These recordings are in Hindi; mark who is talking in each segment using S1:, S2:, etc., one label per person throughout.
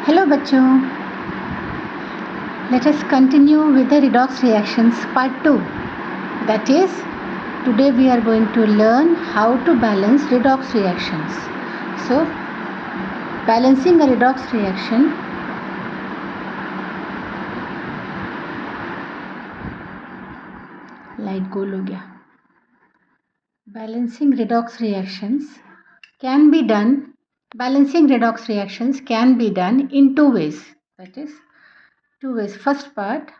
S1: Hello बच्चों, let us continue with the redox reactions part 2. That is, today we are going to learn how to balance redox reactions. So, balancing a redox reaction, light goal हो गया. Balancing redox reactions can be done. Balancing redox reactions can be done in two ways. That is, two ways. First part,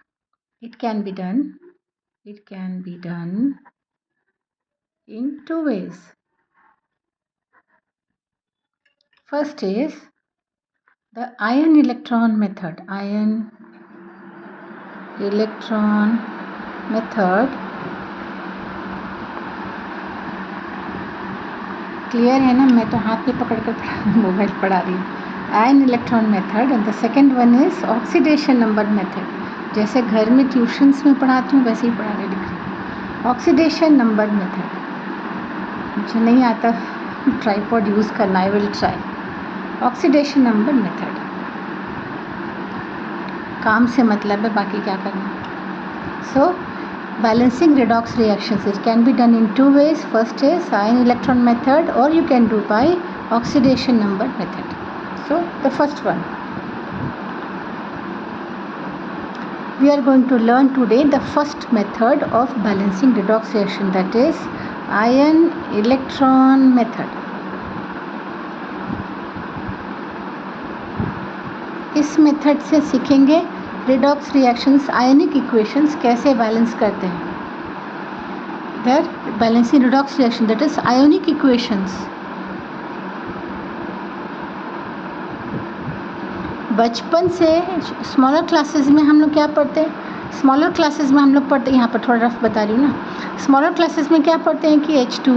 S1: it can be done in two ways. First is the ion electron method. Ion electron method. Clear है ना? मैं तो हाथ में पकड़ कर मोबाइल पढ़ा रही हूँ. Ion electron method and the second one is oxidation number method. जैसे घर में ट्यूशन्स में पढ़ाती हूँ वैसे ही पढ़ा रही लिख रही. ऑक्सीडेशन नंबर मेथड मुझे नहीं आता ट्राइपॉड यूज़ करना. I will try. Oxidation number method, काम से मतलब है, बाकी क्या करना. सो balancing redox reactions, it can be done in two ways. First is ion electron method, or you can do by oxidation number method. So the first one we are going to learn today, the first method of balancing redox reaction, that is ion electron method. इस मेथड से सीखेंगे रिडॉक्स रिएक्शंस, आयनिक इक्वेशंस कैसे बैलेंस करते हैं. There balancing redox reaction, that is ionic equations. बचपन से स्मॉलर क्लासेस में हम लोग क्या पढ़ते हैं? स्मॉलर क्लासेस में हम लोग पढ़ते हैं, यहाँ पर थोड़ा रफ बता रही हूँ ना. स्मॉलर क्लासेस में क्या पढ़ते हैं कि H2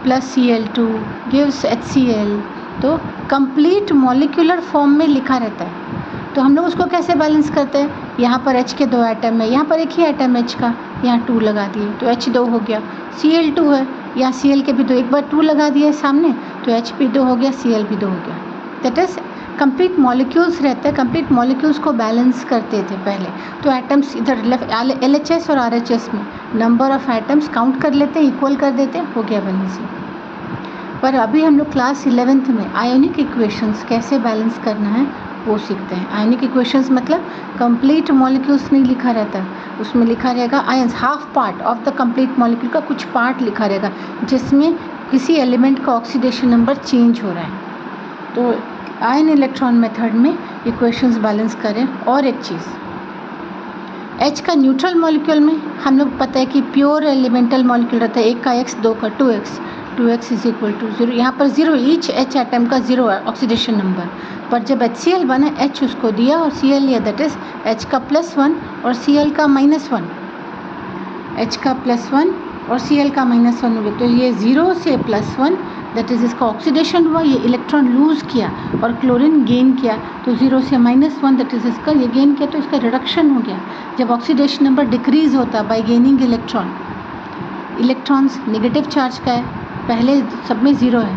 S1: + Cl2 गिव्स HCl. तो कंप्लीट मॉलिक्यूलर फॉर्म में लिखा रहता है. तो हम लोग उसको कैसे बैलेंस करते हैं? यहाँ पर H के दो एटम है, यहाँ पर एक ही एटम H का, यहाँ 2 लगा दिए तो H2 हो गया. Cl2 है, यहाँ Cl के भी दो, एक बार 2 लगा दिए सामने तो H भी 2 हो गया, Cl भी 2 हो गया. दैट इज कंप्लीट मॉलिक्यूल्स रहते हैं. कंप्लीट मॉलिक्यूल्स को बैलेंस करते थे पहले. तो एटम्स इधर LHS और RHS में नंबर ऑफ एटम्स काउंट कर लेते हैं, इक्वल कर देते हैं, हो गया बैलेंसिंग. पर अभी हम लोग क्लास 11th में आयोनिक इक्वेशंस कैसे बैलेंस करना है वो सीखते हैं. आयनिक इक्वेशंस मतलब कंप्लीट मॉलिक्यूल्स नहीं लिखा रहता, उसमें लिखा रहेगा ions, half part of the complete molecule का कुछ पार्ट लिखा रहेगा जिसमें किसी एलिमेंट का ऑक्सीडेशन नंबर चेंज हो रहा है. तो आयन इलेक्ट्रॉन मेथड में इक्वेशंस बैलेंस करें. और एक चीज़, H का न्यूट्रल मॉलिक्यूल में हम लोग पता है कि प्योर एलिमेंटल मॉलिक्यूल रहता है, एक का X, दो का 2X. 2x is equal to 0. यहाँ पर 0, ईच H एटम का 0 है ऑक्सीडेशन नंबर. पर जब HCl बना, H उसको दिया और Cl लिया, दैट इज H का +1 और Cl का -1. H का +1 और Cl का -1 हो गया. तो ये 0 से +1, दैट इज इसका ऑक्सीडेशन हुआ, ये इलेक्ट्रॉन लूज़ किया और क्लोरीन गेन किया. तो 0 से -1, दैट इज इसका ये गेन किया, तो इसका रिडक्शन हो गया. जब ऑक्सीडेशन नंबर डिक्रीज होता bye gaining electron, electrons negative charge का है, पहले सब में 0 है.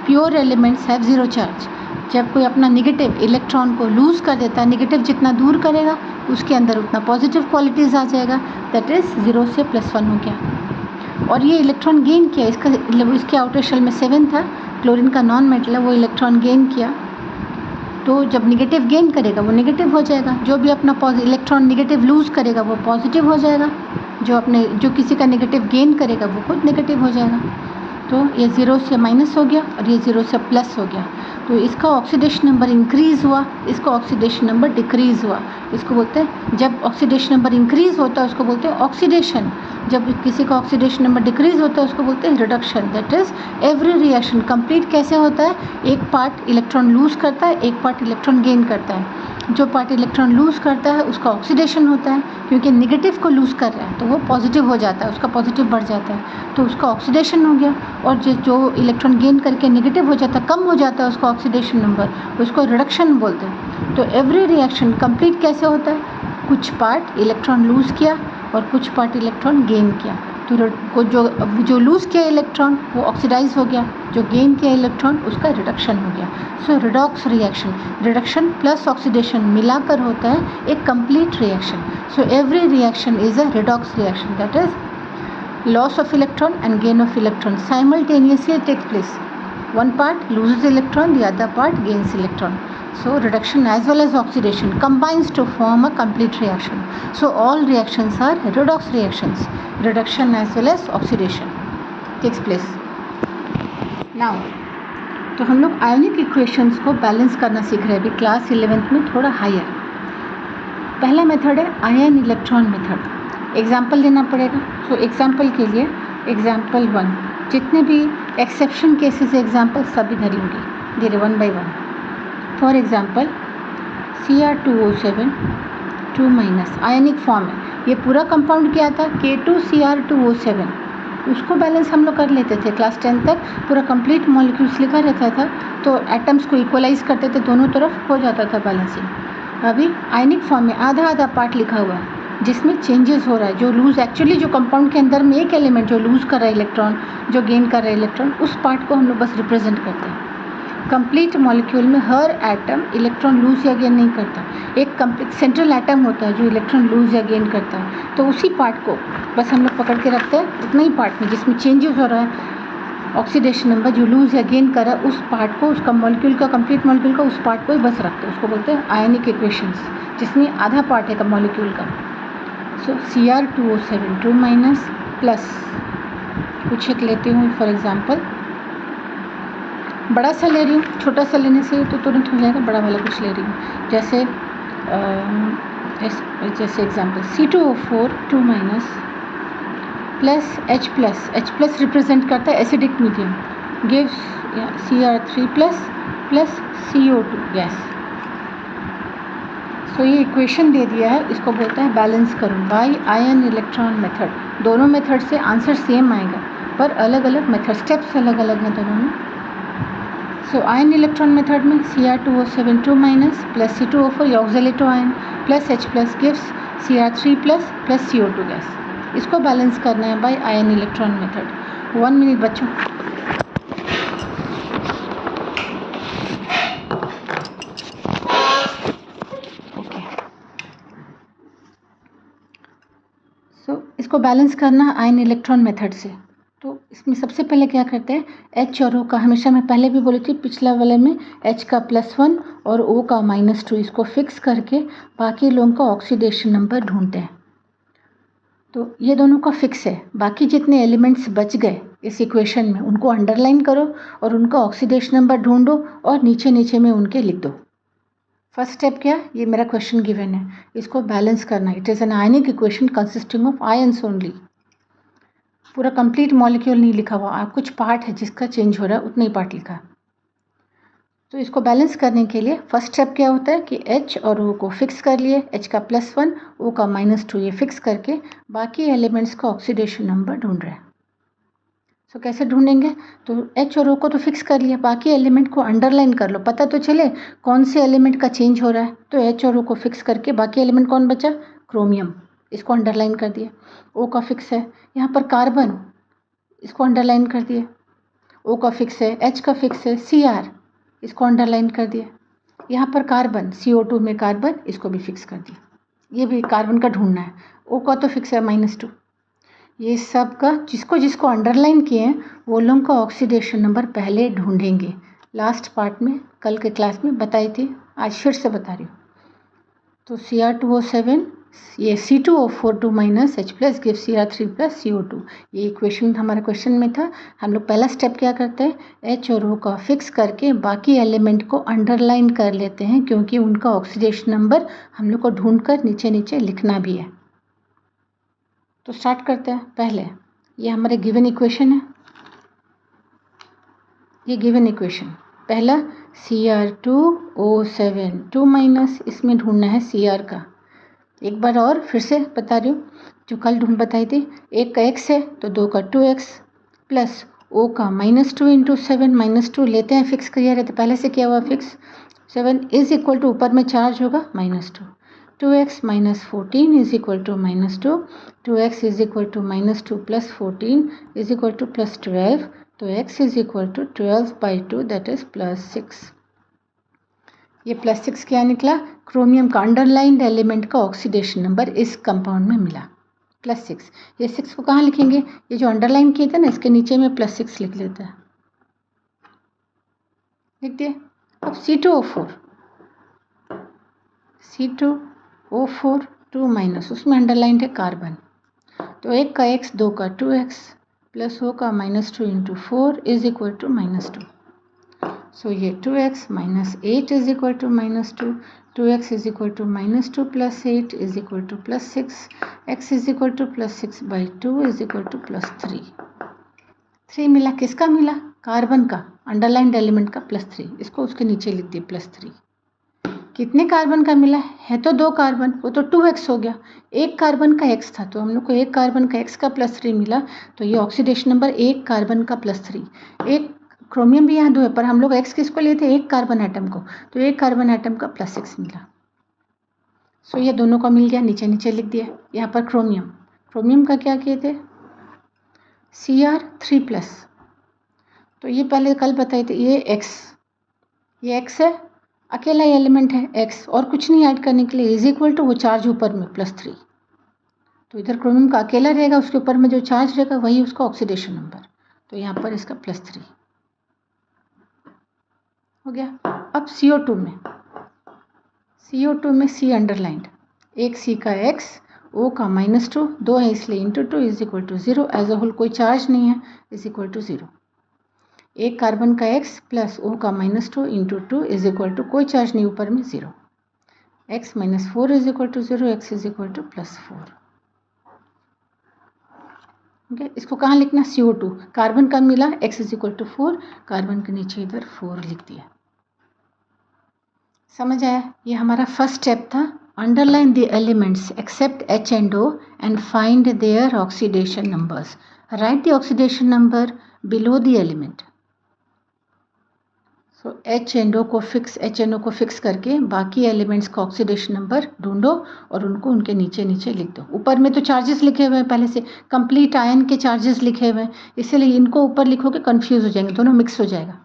S1: Pure elements have 0 charge. जब कोई अपना नेगेटिव इलेक्ट्रॉन को लूज़ कर देता है, नेगेटिव जितना दूर करेगा उसके अंदर उतना पॉजिटिव क्वालिटीज़ आ जाएगा. दैट इज़ 0 से +1 हो गया. और ये इलेक्ट्रॉन गेन किया, इसके आउटर शेल में 7 था, क्लोरीन का नॉन मेटल है, वो इलेक्ट्रॉन गेन किया. तो जब नेगेटिव गेन करेगा वो नेगेटिव हो जाएगा. जो भी अपना इलेक्ट्रॉन नेगेटिव लूज़ करेगा वो पॉजिटिव हो जाएगा. जो किसी का नेगेटिव गेन करेगा वो खुद नेगेटिव हो जाएगा. तो ये 0 से माइनस हो गया और ये 0 से प्लस हो गया. तो इसका ऑक्सीडेशन नंबर इंक्रीज़ हुआ, इसका ऑक्सीडेशन नंबर डिक्रीज़ हुआ. इसको बोलते हैं, जब ऑक्सीडेशन नंबर इंक्रीज़ होता है उसको बोलते हैं ऑक्सीडेशन. जब किसी का ऑक्सीडेशन नंबर डिक्रीज़ होता है उसको बोलते हैं reduction. That is every reaction complete कैसे होता है? एक पार्ट इलेक्ट्रॉन लूज़ करता है, एक पार्ट इलेक्ट्रॉन गेन करता है. जो पार्ट इलेक्ट्रॉन लूज़ करता है उसका ऑक्सीडेशन होता है, क्योंकि नेगेटिव को लूज़ कर रहा है तो वो पॉजिटिव हो जाता है, उसका पॉजिटिव बढ़ जाता है, तो उसका ऑक्सीडेशन हो गया. और जो इलेक्ट्रॉन गेन करके नेगेटिव हो जाता है, कम हो जाता है उसका ऑक्सीडेशन नंबर, उसको रिडक्शन बोलते हैं. तो एवरी रिएक्शन कंप्लीट कैसे होता है? कुछ पार्ट इलेक्ट्रॉन लूज़ किया और कुछ पार्ट इलेक्ट्रॉन गेन किया. तो जो लूज़ किया इलेक्ट्रॉन वो ऑक्सीडाइज हो गया, जो गेन किया इलेक्ट्रॉन उसका रिडक्शन हो गया। So redox reaction, reduction plus oxidation मिलाकर होता है एक complete reaction. So every reaction is a redox reaction, that is loss of electron and gain of electron simultaneously takes place. One part loses electron, the other part gains electron. So reduction as well as oxidation combines to form a complete reaction. So all reactions are redox reactions. Reduction as well as oxidation takes place. Now तो हम लोग आयोनिक इक्वेशंस को बैलेंस करना सीख रहे हैं अभी क्लास 11th में थोड़ा हायर. पहला मेथड है आयन इलेक्ट्रॉन मेथड. एग्जाम्पल देना पड़ेगा. सो एग्जाम्पल के लिए एग्जाम्पल 1 जितने भी एक्सेप्शन केसेस एग्जाम्पल सब इधर ही होंगे, धीरे 1 by 1. For example Cr2O7 2 minus ionic form है. ये पूरा कंपाउंड क्या था K2Cr2O7. उसको बैलेंस हम लोग कर लेते थे क्लास 10 तक. पूरा कंप्लीट मॉलिक्यूल्स लिखा रहता था तो एटम्स को इक्वलाइज करते थे, दोनों तरफ हो जाता था बैलेंसिंग. अभी आयनिक फॉर्म में आधा आधा पार्ट लिखा हुआ है जिसमें चेंजेस हो रहा है. जो लूज़ एक्चुअली जो कंपाउंड के अंदर में एक एलिमेंट जो लूज़ कर रहा है इलेक्ट्रॉन, जो गेन कर रहा है इलेक्ट्रॉन, उस पार्ट को हम लोग बस रिप्रेजेंट करते हैं. कंप्लीट मॉलिक्यूल में हर एटम इलेक्ट्रॉन लूज़ या गेन नहीं करता. एक कंप्लीट सेंट्रल एटम होता है जो इलेक्ट्रॉन लूज़ या गेन करता है. तो उसी पार्ट को बस हम लोग पकड़ के रखते हैं, उतना ही पार्ट में जिसमें चेंजेस हो रहा है ऑक्सीडेशन नंबर, जो लूज़ या गेन कर रहा है उस पार्ट को, उसका मॉलिक्यूल का कंप्लीट मॉलिक्यूल का उस पार्ट को ही बस रखते हैं. उसको बोलते हैं आयनिक इक्वेशंस, जिसमें आधा पार्ट है का मॉलिक्यूल का. सो Cr2O7 2 माइनस प्लस कुछ एक लेती हूँ. फॉर एग्जांपल बड़ा सा ले रही हूँ, छोटा सा लेने से तो तुरंत हो जाएगा. बड़ा वाला कुछ ले रही हूँ, जैसे example C2O4 2 minus plus H plus represent करता है acidic medium, gives Cr3 plus CO2 gas. तो ये इक्वेशन दे दिया है, इसको बोलते हैं बैलेंस करो बाय आयन इलेक्ट्रॉन मेथड. दोनों मेथड से आंसर सेम आएगा पर अलग अलग मेथड, स्टेप्स अलग अलग हैं दोनों में. सो आयन इलेक्ट्रॉन मेथड में Cr2O7 2 माइनस प्लस C2O4 ये oxalato ion plus H plus gives Cr3 plus CO2 gas. इसको बैलेंस करना है by ion electron method. 1 minute बच्चों. इसको बैलेंस करना आयन इलेक्ट्रॉन मेथड से. तो इसमें सबसे पहले क्या करते हैं, H और O का, हमेशा मैं पहले भी बोली थी पिछला वाले में, H का +1 और O का -2 इसको फिक्स करके बाकी लोगों का ऑक्सीडेशन नंबर ढूंढते हैं. तो ये दोनों का फिक्स है. बाकी जितने एलिमेंट्स बच गए इस इक्वेशन में उनको अंडरलाइन करो और उनका ऑक्सीडेशन नंबर ढूंढो और नीचे नीचे में उनके लिख दो. फर्स्ट स्टेप क्या, ये मेरा क्वेश्चन गिवन है, इसको बैलेंस करना. It is an ionic equation consisting of ions only. पूरा कंप्लीट मॉलिक्यूल नहीं लिखा हुआ, आप कुछ पार्ट है जिसका चेंज हो रहा है उतना ही पार्ट लिखा. तो इसको बैलेंस करने के लिए फर्स्ट स्टेप क्या होता है कि H और O को फिक्स कर लिए. H का +1 O का -2 ये फिक्स करके बाकी एलिमेंट्स का ऑक्सीडेशन नंबर ढूंढ रहे हैं. सो कैसे ढूंढेंगे, तो H और O को तो फिक्स कर लिया, बाकी एलिमेंट को अंडरलाइन कर लो, पता तो चले कौन से एलिमेंट का चेंज हो रहा है. तो H और O को फिक्स करके बाकी एलिमेंट कौन बचा, क्रोमियम, इसको अंडरलाइन कर दिया. O का फिक्स है, यहाँ पर कार्बन, इसको अंडरलाइन कर दिया. O का फिक्स है, H का फिक्स है Cr, इसको अंडरलाइन कर दिया. यहाँ पर कार्बन CO2 में कार्बन, इसको भी फिक्स कर दिया. ये भी कार्बन का ढूंढना है. O का तो फिक्स है -2. ये सब का जिसको जिसको अंडरलाइन किए हैं वो लोगों का ऑक्सीडेशन नंबर पहले ढूंढेंगे. लास्ट पार्ट में कल के क्लास में बताई थी, आज फिर से बता रही हूँ. तो Cr2O7 ये C2O4 2 minus H plus give Cr3 plus CO2. ये इक्वेशन हमारे क्वेश्चन में था. हम लोग पहला स्टेप क्या करते हैं, H और O का फिक्स करके बाकी एलिमेंट को अंडरलाइन कर लेते हैं क्योंकि उनका ऑक्सीडेशन नंबर हम लोग को ढूंढ कर नीचे नीचे लिखना भी है. तो स्टार्ट करते हैं. पहले ये हमारे गिवन इक्वेशन है, ये गिवन इक्वेशन पहला Cr2O7 2 माइनस, इसमें ढूंढना है Cr का. एक बार और फिर से बता रही हूँ, जो कल ढूंढ बताई थी. एक का x है तो 2 का 2x प्लस O का -2 इंटू 7 -2 लेते हैं, फिक्स किया रहता पहले से किया हुआ फिक्स. 7 इज इक्वल टू ऊपर में चार्ज होगा -2 2x minus 14 is equal to minus 2. 2x is equal to minus 2 plus 14 is equal to plus 12. तो x is equal to 12 by 2 that is plus 6. ये प्लस 6 क्या निकला? क्रोमियम का अंडरलाइंड एलिमेंट का ऑक्सीडेशन नंबर इस कंपाउंड में मिला प्लस 6. ये 6 को कहाँ लिखेंगे? ये जो अंडरलाइन किए थे ना इसके नीचे में प्लस 6 लिख लेते हैं. लिख दिए. अब C2O4 2 माइनस उसमें अंडरलाइंड है कार्बन. तो एक का x 2 का 2x प्लस होगा minus 2 into 4 is equal to minus 2. So ये 2x minus 8 is equal to minus 2. 2x is equal to minus 2 plus 8 is equal to plus 6. x is equal to plus 6 by 2 is equal to plus 3. 3 मिला. किसका मिला? कार्बन का अंडरलाइंड एलिमेंट का प्लस 3. इसको उसके नीचे लिख दिए प्लस 3. कितने कार्बन का मिला है? तो 2 कार्बन, वो तो 2x हो गया. एक कार्बन का x था तो हम लोग को एक कार्बन का x का प्लस 3 मिला. तो ये ऑक्सीडेशन नंबर एक कार्बन का प्लस 3. एक क्रोमियम भी यहाँ 2 है पर हम लोग x किसको लिए थे? एक कार्बन एटम को. तो एक कार्बन एटम का प्लस 6 मिला. सो ये दोनों का मिल गया. नीचे नीचे लिख दिया. यहाँ पर क्रोमियम का क्या किए थे? Cr3+. तो ये पहले कल बताए थे. ये x है, अकेला एलिमेंट है x और कुछ नहीं ऐड करने के लिए इज इक्वल टू वो चार्ज ऊपर में प्लस 3. तो इधर क्रोमियम का अकेला रहेगा, उसके ऊपर में जो चार्ज रहेगा वही उसका ऑक्सीडेशन नंबर. तो यहाँ पर इसका प्लस 3 हो गया. अब CO2 में C अंडरलाइंड. एक C का x, O का माइनस 2, 2 है इसलिए into 2 is equal to 0. As a whole कोई चार्ज नहीं है इज इक्वल टू 0. एक कार्बन का x प्लस O का minus 2 into 2 is equal to कोई चार्ज नहीं ऊपर में 0. x minus 4 is equal to 0. x is equal to plus 4. Okay. इसको कहाँ लिखना? CO2 कार्बन का मिला x is equal to 4. Carbon के नीचे इधर 4 लिख दिया. समझ आया? ये हमारा फर्स्ट स्टेप था. Underline the elements except H and O and find their oxidation numbers. Write the oxidation number below the element. So H and O को फिक्स करके बाकी एलिमेंट्स का ऑक्सीडेशन नंबर ढूंढो और उनको उनके नीचे नीचे लिख दो. ऊपर में तो चार्जेस लिखे हुए हैं पहले से, कंप्लीट आयन के चार्जेस लिखे हुए हैं, इसलिए इनको ऊपर लिखोगे कंफ्यूज हो जाएंगे, दोनों मिक्स हो जाएगा.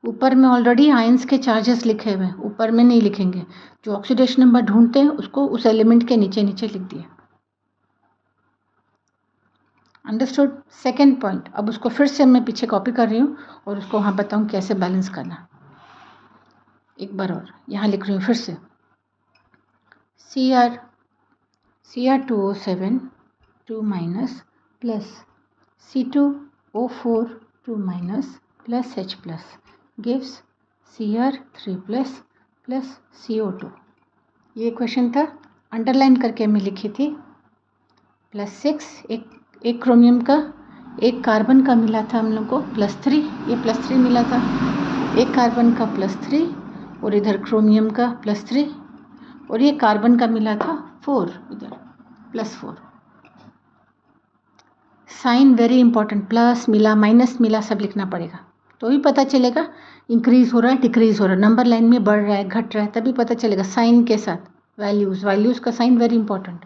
S1: ऊपर में ऑलरेडी आयंस के चार्जेस लिखे हुए हैं, ऊपर में नहीं लिखेंगे. जो ऑक्सीडेशन नंबर ढूंढते हैं उसको उस एलिमेंट के नीचे नीचे लिख दिए. अंडरस्टूड? Second point. अब उसको फिर से मैं पीछे कॉपी कर रही हूँ और उसको वहाँ बताऊँ कैसे बैलेंस करना. एक बार और यहाँ लिख रही हूँ फिर से. Cr2O7 2 minus plus C2O4 2 minus plus H plus gives Cr3 plus CO2. ये क्वेश्चन था, अंडरलाइन करके मैं लिखी थी. प्लस 6 एक क्रोमियम का, एक कार्बन का मिला था हम लोग को प्लस 3. ये प्लस 3 मिला था. एक कार्बन का प्लस 3 और इधर क्रोमियम का प्लस 3 और ये कार्बन का मिला था 4, इधर plus 4. Sign very important. Plus मिला माइनस मिला सब लिखना पड़ेगा तो ही पता चलेगा इंक्रीज हो रहा है डिक्रीज हो रहा है, नंबर लाइन में बढ़ रहा है घट रहा है, तभी पता चलेगा. साइन के साथ वैल्यूज़ का साइन वेरी इंपॉर्टेंट.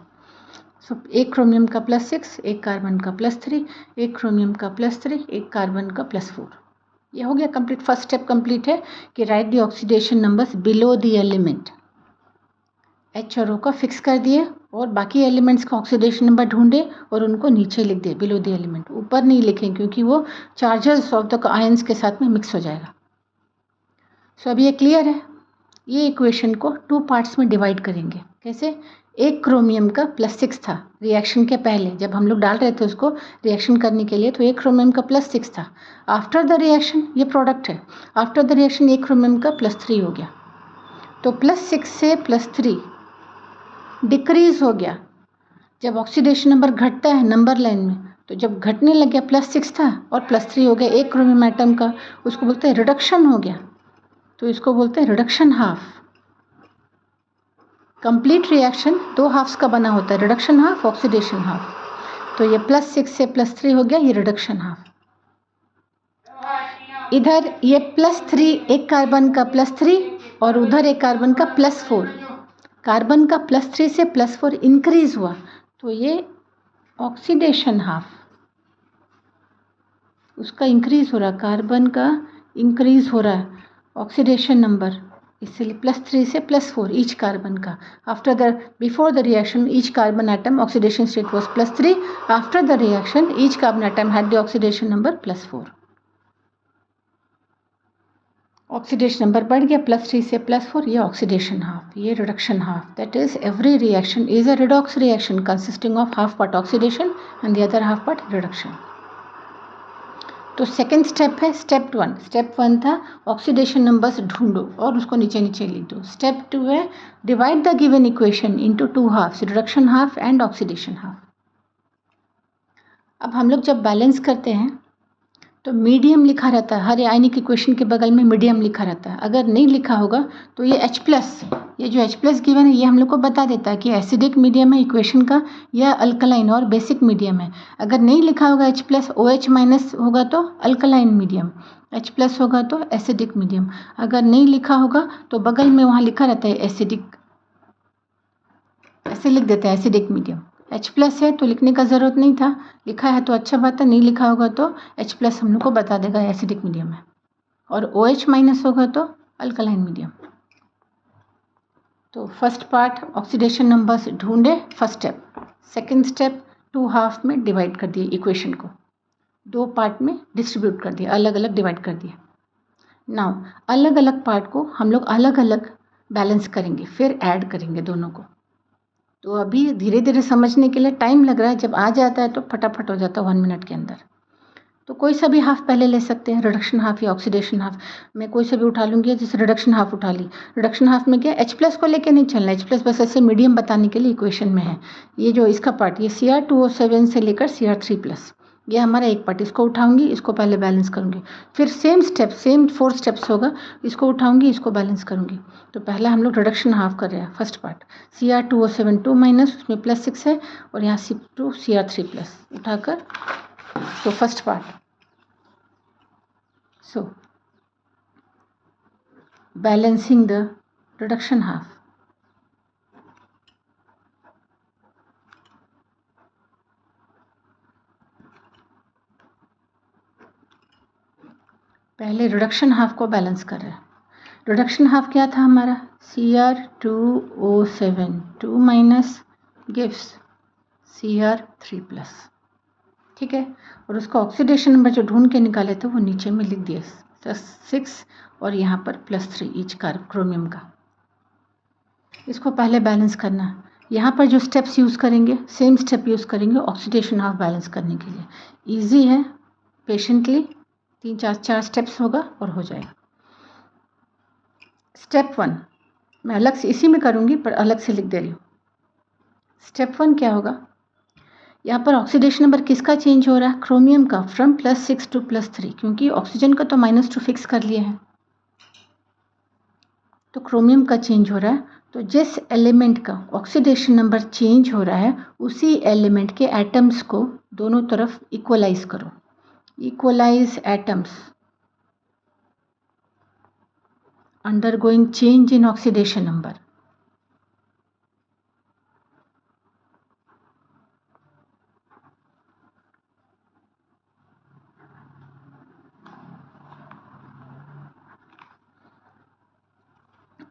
S1: सो एक क्रोमियम का प्लस 6, एक कार्बन का प्लस 3, एक क्रोमियम का प्लस 3, एक कार्बन का प्लस 4. ये हो गया कंप्लीट. फर्स्ट स्टेप कंप्लीट है कि right the oxidation numbers below the element. H और O का फिक्स कर दिए और बाकी एलिमेंट्स का ऑक्सीडेशन नंबर ढूंढे और उनको नीचे लिख दिए बिलो द एलिमेंट. ऊपर नहीं लिखें क्योंकि वो चार्जेस ऑफ द आयंस के साथ में मिक्स हो जाएगा. सो अब ये क्लियर है. ये इक्वेशन को 2 पार्ट्स में डिवाइड करेंगे. कैसे? एक क्रोमियम का प्लस 6 था रिएक्शन के पहले, जब हम लोग डाल रहे थे उसको रिएक्शन करने के लिए, तो एक क्रोमियम का प्लस 6 था. आफ्टर द रिएक्शन, ये प्रोडक्ट है, आफ्टर द रिएक्शन एक क्रोमियम का प्लस 3 हो गया. तो प्लस 6 से प्लस 3 डिक्रीज हो गया. जब ऑक्सीडेशन नंबर घटता है नंबर लाइन में, तो जब घटने लग गया प्लस 6 था और प्लस 3 हो गया एक क्रोमियम एटम का, उसको बोलते हैं रिडक्शन हो गया. तो इसको बोलते हैं reduction half. Complete reaction 2 halves का बना होता है, रिडक्शन हाफ ऑक्सीडेशन हाफ. तो ये प्लस 6 से प्लस 3 हो गया, ये रिडक्शन हाफ. इधर ये प्लस 3 एक कार्बन का प्लस 3 और उधर एक कार्बन का प्लस 4. कार्बन का +3 से +4 इंक्रीज हुआ तो ये ऑक्सीडेशन हाफ, उसका इंक्रीज हो रहा है, कार्बन का इंक्रीज हो रहा है ऑक्सीडेशन नंबर, इसलिए +3 से +4 ईच कार्बन का. After the before the reaction each carbon atom oxidation state was +3. After the reaction each carbon atom had the oxidation number +4. Oxidation number बढ़ गया +3 से +4, ये ऑक्सीडेशन हाफ, ये reduction half. That is every reaction is a redox reaction consisting of half part oxidation and the other half part reduction. तो सेकेंड स्टेप है स्टेप 1. स्टेप 1 था ऑक्सीडेशन नंबर्स ढूंढो और उसको नीचे नीचे लिख दो. स्टेप 2 है divide the given equation into 2 halves, reduction half and oxidation half. अब हम लोग जब बैलेंस करते हैं तो मीडियम लिखा रहता है, हर आयनिक इक्वेशन के बगल में मीडियम लिखा रहता है. अगर नहीं लिखा होगा तो ये H+, ये जो H+ गिवन है ये हम लोग को बता देता है कि एसिडिक मीडियम है इक्वेशन का या अल्कलाइन और बेसिक मीडियम है. अगर नहीं लिखा होगा H+, OH- होगा तो अल्कलाइन मीडियम, H+ होगा तो एसिडिक मीडियम. अगर नहीं लिखा होगा तो बगल में वहाँ लिखा रहता है एसिडिक, ऐसे लिख देते हैं एसिडिक मीडियम. H+ है तो लिखने का ज़रूरत नहीं था, लिखा है तो अच्छा बात है, नहीं लिखा होगा तो H+ हम लोग को बता देगा एसिडिक मीडियम है, और OH- होगा तो अल्कलाइन मीडियम. तो फर्स्ट पार्ट ऑक्सीडेशन नंबर्स ढूंढे, first step. Second step 2 half में डिवाइड कर दिए इक्वेशन को, 2 पार्ट में डिस्ट्रीब्यूट कर दिया, अलग अलग डिवाइड कर दिया. नाउ अलग अलग पार्ट को हम लोग अलग अलग बैलेंस करेंगे, फिर ऐड करेंगे दोनों को. तो अभी धीरे धीरे समझने के लिए टाइम लग रहा है, जब आ जाता है तो फटाफट हो जाता है 1 मिनट के अंदर. तो कोई सा भी हाफ पहले ले सकते हैं, रिडक्शन हाफ या ऑक्सीडेशन हाफ. मैं कोई सा भी उठा लूँगी, जैसे रिडक्शन हाफ उठा ली. रिडक्शन हाफ में क्या H+ को लेके नहीं चलना, H+ बस ऐसे मीडियम बताने के लिए इक्वेशन में है. ये जो इसका पार्ट ये Cr2O7 से लेकर Cr3+, ये हमारा एक पार्ट, इसको उठाऊंगी, इसको पहले बैलेंस करूँगी. फिर सेम स्टेप, सेम 4 स्टेप्स होगा, इसको उठाऊंगी, इसको बैलेंस करूँगी. तो पहला हम लोग रिडक्शन हाफ कर रहे हैं. फर्स्ट पार्ट Cr2O7 2- उसमें +6 है और यहाँ C2 Cr3+ उठाकर. तो first part, so balancing the reduction half. पहले रिडक्शन हाफ को बैलेंस कर रहे हैं. रिडक्शन हाफ क्या था हमारा, Cr2O7 2- गिव्स Cr3+, ठीक है. और उसका ऑक्सीडेशन नंबर जो ढूंढ के निकाले थे वो नीचे में लिख दिए, 6 और यहाँ पर +3 ईच क्रोमियम का. इसको पहले बैलेंस करना है. यहाँ पर जो स्टेप्स यूज़ करेंगे सेम स्टेप यूज़ करेंगे ऑक्सीडेशन हाफ बैलेंस करने के लिए. इजी है, पेशेंटली 3-4 स्टेप्स होगा और हो जाएगा. स्टेप 1 मैं अलग से इसी में करूँगी पर अलग से लिख दे रही हूँ. स्टेप 1 क्या होगा, यहाँ पर ऑक्सीडेशन नंबर किसका चेंज हो रहा है, क्रोमियम का, फ्रॉम +6 to +3, क्योंकि ऑक्सीजन का तो -2 फिक्स कर लिए हैं, तो क्रोमियम का चेंज हो रहा है. तो जिस एलिमेंट का ऑक्सीडेशन नंबर चेंज हो रहा है उसी एलिमेंट के एटम्स को दोनों तरफ इक्वलाइज करो. Equalise atoms undergoing change in oxidation number.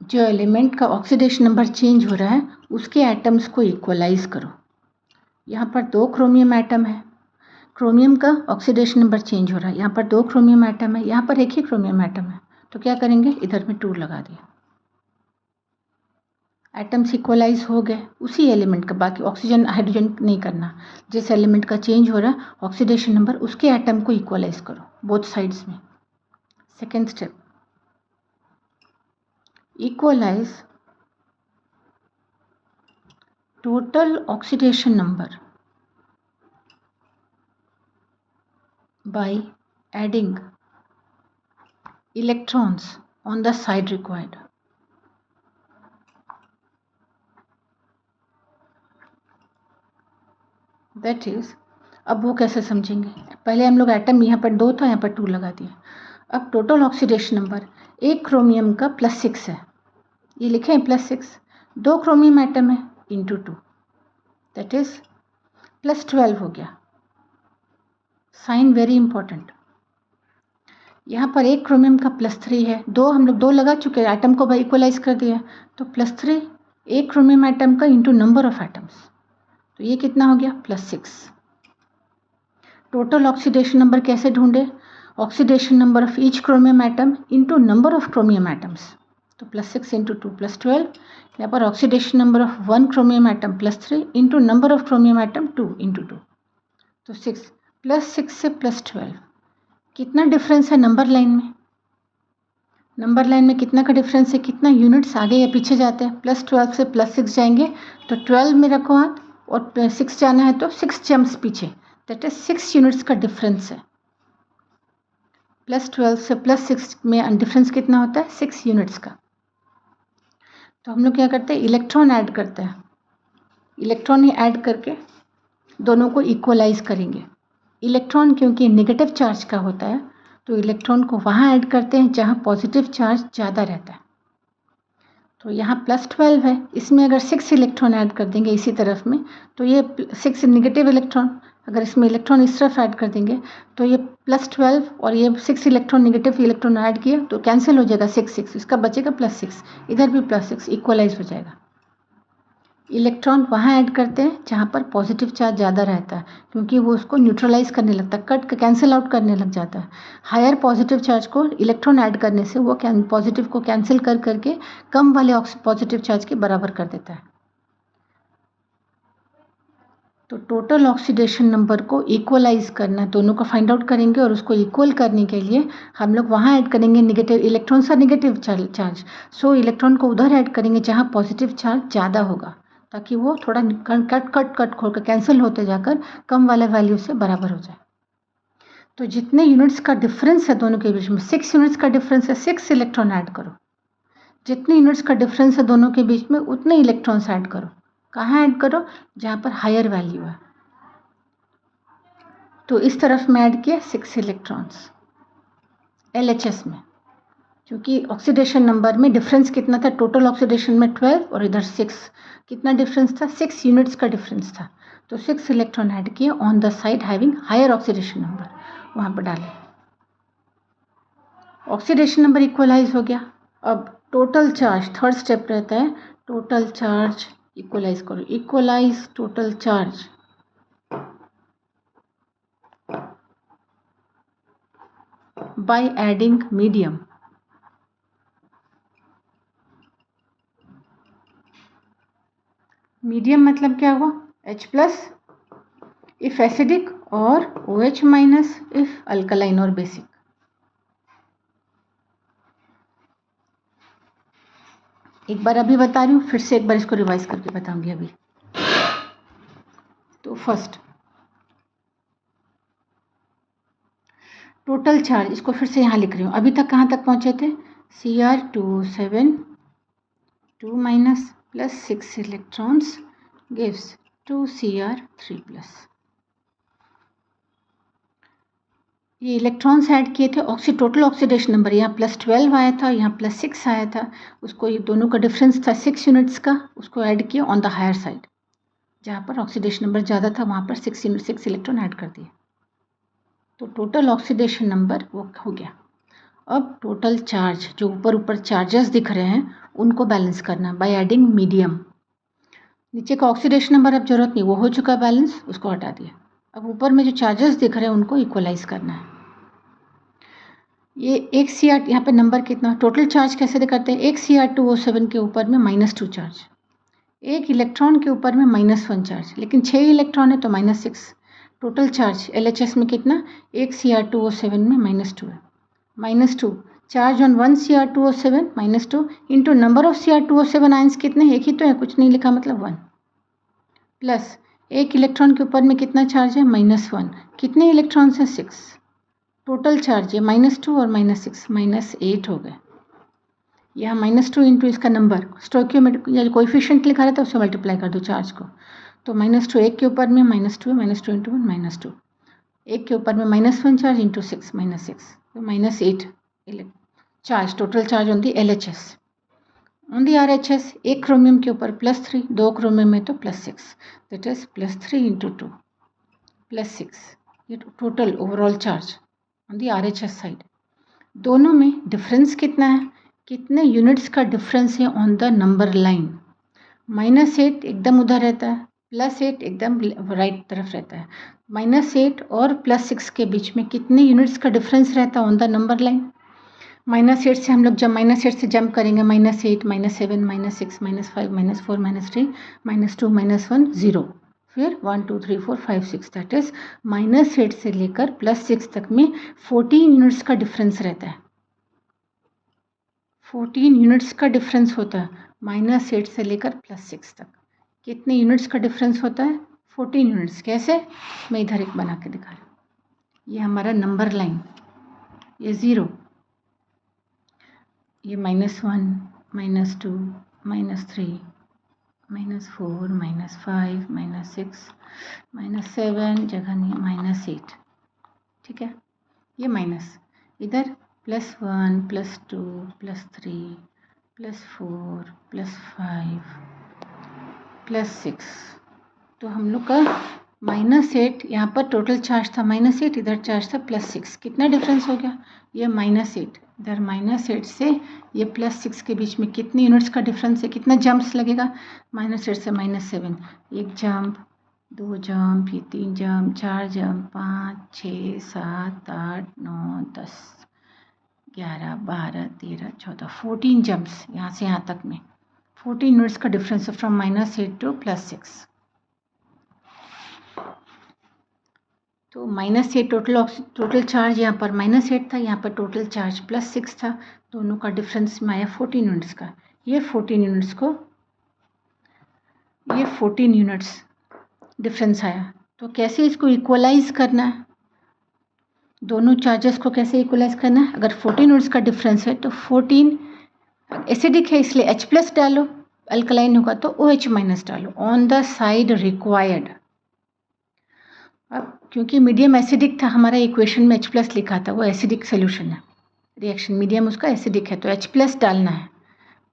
S1: जो एलिमेंट का ऑक्सीडेशन नंबर चेंज हो रहा है उसके एटम्स को इक्वलाइज करो. यहाँ पर 2 क्रोमियम एटम है, क्रोमियम का ऑक्सीडेशन नंबर चेंज हो रहा है, यहाँ पर 2 क्रोमियम एटम है, यहाँ पर एक ही क्रोमियम एटम है. तो क्या करेंगे, इधर में 2 लगा दिया. एटम्स इक्वलाइज हो गए उसी एलिमेंट का, बाकी ऑक्सीजन हाइड्रोजन नहीं करना. जिस एलिमेंट का चेंज हो रहा है ऑक्सीडेशन नंबर उसके एटम को इक्वलाइज करो बोथ साइड्स में. Second step, equalise total oxidation number by adding electrons on the side required. That is, अब वो कैसे समझेंगे, पहले हम लोग एटम यहाँ पर 2 था, यहाँ पर 2 लगा दिए. अब टोटल ऑक्सीडेशन नंबर एक क्रोमियम का +6 है, ये लिखे हैं +6. 2 क्रोमियम एटम है इंटू 2 दैट इज +12 हो गया। Sign very important. यहाँ पर 1 क्रोमियम का +3 है, 2 हम लोग 2 लगा चुके हैं, एटम को इक्वलाइज कर दिया, तो +3 1 क्रोमियम एटम का इंटू नंबर ऑफ एटम्स, तो ये कितना हो गया +6। टोटल ऑक्सीडेशन नंबर कैसे ढूंढे? Oxidation number of each chromium atom into number of chromium atoms, तो +6 इंटू 2 +12। यहाँ पर oxidation number of 1 chromium atom +3 into number of chromium atom 2 into 2, तो 6 +6 से +12 कितना डिफरेंस है नंबर लाइन में? नंबर लाइन में कितना का डिफरेंस है, कितना यूनिट्स आगे या पीछे जाते हैं? +12 से +6 जाएंगे, तो 12 में रखो हाथ और 6 जाना है तो 6 जम्प्स पीछे, दैट इज 6 यूनिट्स का डिफरेंस है। +12 से +6 में डिफरेंस कितना होता है? 6 यूनिट्स का। तो हम लोग क्या करते हैं, इलेक्ट्रॉन ऐड करते हैं, इलेक्ट्रॉन ही ऐड करके दोनों को इक्वलाइज करेंगे। इलेक्ट्रॉन क्योंकि नेगेटिव चार्ज का होता है, तो इलेक्ट्रॉन को वहाँ ऐड करते हैं जहाँ पॉजिटिव चार्ज ज़्यादा रहता है। तो यहाँ +12 है, इसमें अगर 6 इलेक्ट्रॉन ऐड कर देंगे इसी तरफ में, तो ये 6 नेगेटिव इलेक्ट्रॉन, अगर इसमें इलेक्ट्रॉन इस तरफ ऐड कर देंगे तो ये +12 और ये 6 इलेक्ट्रॉन नेगेटिव इलेक्ट्रॉन ऐड किया तो कैंसिल हो जाएगा, 6 इसका बचेगा +6, इधर भी +6 इक्वलाइज हो जाएगा। इलेक्ट्रॉन वहाँ ऐड करते हैं जहाँ पर पॉजिटिव चार्ज ज़्यादा रहता है, क्योंकि वो उसको न्यूट्रलाइज करने लगता है, कट कैंसिल आउट करने लग जाता है। हायर पॉजिटिव चार्ज को इलेक्ट्रॉन ऐड करने से वो पॉजिटिव को कैंसिल कर करके कम वाले पॉजिटिव चार्ज के बराबर कर देता है। तो टोटल ऑक्सीडेशन नंबर को इक्वलाइज करना, दोनों को फाइंड आउट करेंगे और उसको इक्वल करने के लिए हम लोग वहाँ ऐड करेंगे नेगेटिव इलेक्ट्रॉन सा नेगेटिव चार्ज, सो इलेक्ट्रॉन को उधर ऐड करेंगे जहाँ पॉजिटिव चार्ज ज़्यादा होगा, ताकि वो थोड़ा कट खोल कर कैंसिल होते जाकर कम वाले वैल्यू से बराबर हो जाए। तो जितने यूनिट्स का डिफरेंस है दोनों के बीच में, 6 यूनिट्स का डिफरेंस है, 6 इलेक्ट्रॉन ऐड करो। जितने यूनिट्स का डिफरेंस है दोनों के बीच में उतने इलेक्ट्रॉन्स ऐड करो। कहाँ ऐड करो? जहाँ पर हायर वैल्यू है। तो इस तरफ में ऐड किया 6 इलेक्ट्रॉन्स LHS में, क्योंकि ऑक्सीडेशन नंबर में डिफरेंस कितना था, टोटल ऑक्सीडेशन में 12 और इधर 6, कितना डिफरेंस था? 6 यूनिट्स का डिफरेंस था, तो 6 इलेक्ट्रॉन ऐड किए on the side having higher oxidation number, वहाँ पर डालें। ऑक्सीडेशन नंबर इक्वलाइज हो गया। अब टोटल चार्ज, थर्ड स्टेप रहता है, टोटल चार्ज इक्वलाइज करो, equalise total charge. By adding medium. Medium मतलब क्या हुआ? H+ इफ एसिडिक और OH- इफ अल्कलाइन और बेसिक। एक बार अभी बता रही हूँ, फिर से एक बार इसको रिवाइज करके बताऊंगी अभी। तो फर्स्ट टोटल चार्ज, इसको फिर से यहाँ लिख रही हूँ। अभी तक कहाँ तक पहुँचे थे? Cr2 7 2- plus 6 electrons gives 2Cr3+। ये इलेक्ट्रॉन्स ऐड किए थे, टोटल ऑक्सीडेशन नंबर यहाँ +12 आया था, यहाँ +6 आया था, उसको ये दोनों का डिफरेंस था 6 यूनिट्स का, उसको ऐड किया ऑन द हायर साइड, जहाँ पर ऑक्सीडेशन नंबर ज़्यादा था वहाँ पर 6 इलेक्ट्रॉन ऐड कर दिए, तो टोटल ऑक्सीडेशन नंबर वो हो गया। अब टोटल चार्ज, जो ऊपर चार्जेस दिख रहे हैं उनको बैलेंस करना बाय एडिंग मीडियम। नीचे का ऑक्सीडेशन नंबर अब जरूरत नहीं, वो हो चुका बैलेंस, उसको हटा दिया। अब ऊपर में जो चार्जेस दिख रहे हैं उनको इक्वलाइज करना है। ये एक Cr, यहाँ पे नंबर कितना, टोटल चार्ज कैसे करते हैं? एक Cr2O7 के ऊपर में -2 चार्ज, एक इलेक्ट्रॉन के ऊपर में -1 चार्ज, लेकिन 6 इलेक्ट्रॉन है तो -6। टोटल चार्ज LHS में कितना? एक Cr2O7 में -2 है, -2 charge on 1 Cr2O7 -2 into number of Cr2O7 ions कितने? एक ही तो है, कुछ नहीं लिखा, मतलब 1, प्लस एक इलेक्ट्रॉन के ऊपर में कितना चार्ज है? -1, कितने इलेक्ट्रॉन्स हैं? 6। टोटल चार्ज है -2 और -6 -8 हो गए। यहाँ -2 इंटू इसका नंबर, स्टोइकियोमेट्रिक या कोएफिशिएंट लिखा रहता है उससे मल्टीप्लाई कर दो चार्ज को, तो -2 एक के ऊपर में -2 -2 इंटू 1 -2, एक के ऊपर में -1 चार्ज इंटू 6 -6, तो -8 charge, total charge on the LHS। On the RHS एक क्रोमियम के ऊपर +3, 2 क्रोमियम में तो +6, दैट इज +3 × 2 +6, ये total overall charge on the RHS side. दोनों में डिफरेंस कितना है, कितने यूनिट्स का डिफरेंस है ऑन द नंबर लाइन। -8 एकदम उधर रहता है, +8 एकदम राइट तरफ रहता है। -8 और +6 के बीच में कितने यूनिट्स का डिफरेंस रहता है ऑन द नंबर लाइन। -8 से हम लोग जब -8 से जंप करेंगे, -8, -7, -6, -5, -4, -3, -2, -1, 0, फिर 1 2 3 4 5 6, दैट इज -8 से लेकर +6 तक में 14 यूनिट्स का डिफरेंस रहता है। 14 यूनिट्स का डिफरेंस होता है -8 से लेकर +6 तक। कितने यूनिट्स का डिफरेंस होता है, 14 यूनिट्स। कैसे, मैं इधर एक बना के दिखा रही हूँ। ये हमारा नंबर लाइन, ये 0, ये -1, -2, -3, -4, -5, -6, -7, जगह नहीं, -8, ठीक है। ये माइनस इधर +1, +2, +3, +4, +5, +6, तो हम लोग का -8 यहाँ पर टोटल चार्ज था, -8 इधर चार्ज था +6, कितना डिफरेंस हो गया, ये -8 इधर -8 से ये +6 के बीच में कितने यूनिट्स का डिफरेंस है, कितना जंप्स लगेगा, -8 से -7, एक जंप, 2 जंप, ये 3 जंप, 4 जंप, 5 6 7 8 9 10 11 12 13 14, 14 जंप्स यहाँ से यहाँ तक में 14 यूनिट्स का डिफरेंस है फ्रॉम -8 टू +6। तो -8 टोटल चार्ज यहाँ पर -8 था, यहाँ पर टोटल चार्ज +6 था, दोनों का डिफरेंस में आया 14 यूनिट्स का। ये 14 यूनिट्स डिफरेंस आया। तो कैसे इसको इक्वलाइज करना है, दोनों चार्जेस को कैसे इक्वलाइज करना है। अगर 14 यूनिट्स का डिफरेंस है तो 14 एसिडिक है इसलिए H+ डालो, अल्कलाइन होगा तो OH- डालो ऑन द साइड रिक्वायर्ड। अब क्योंकि मीडियम एसिडिक था, हमारा इक्वेशन में H+ लिखा था, वो एसिडिक सोल्यूशन है, रिएक्शन मीडियम उसका एसिडिक है, तो H+ डालना है।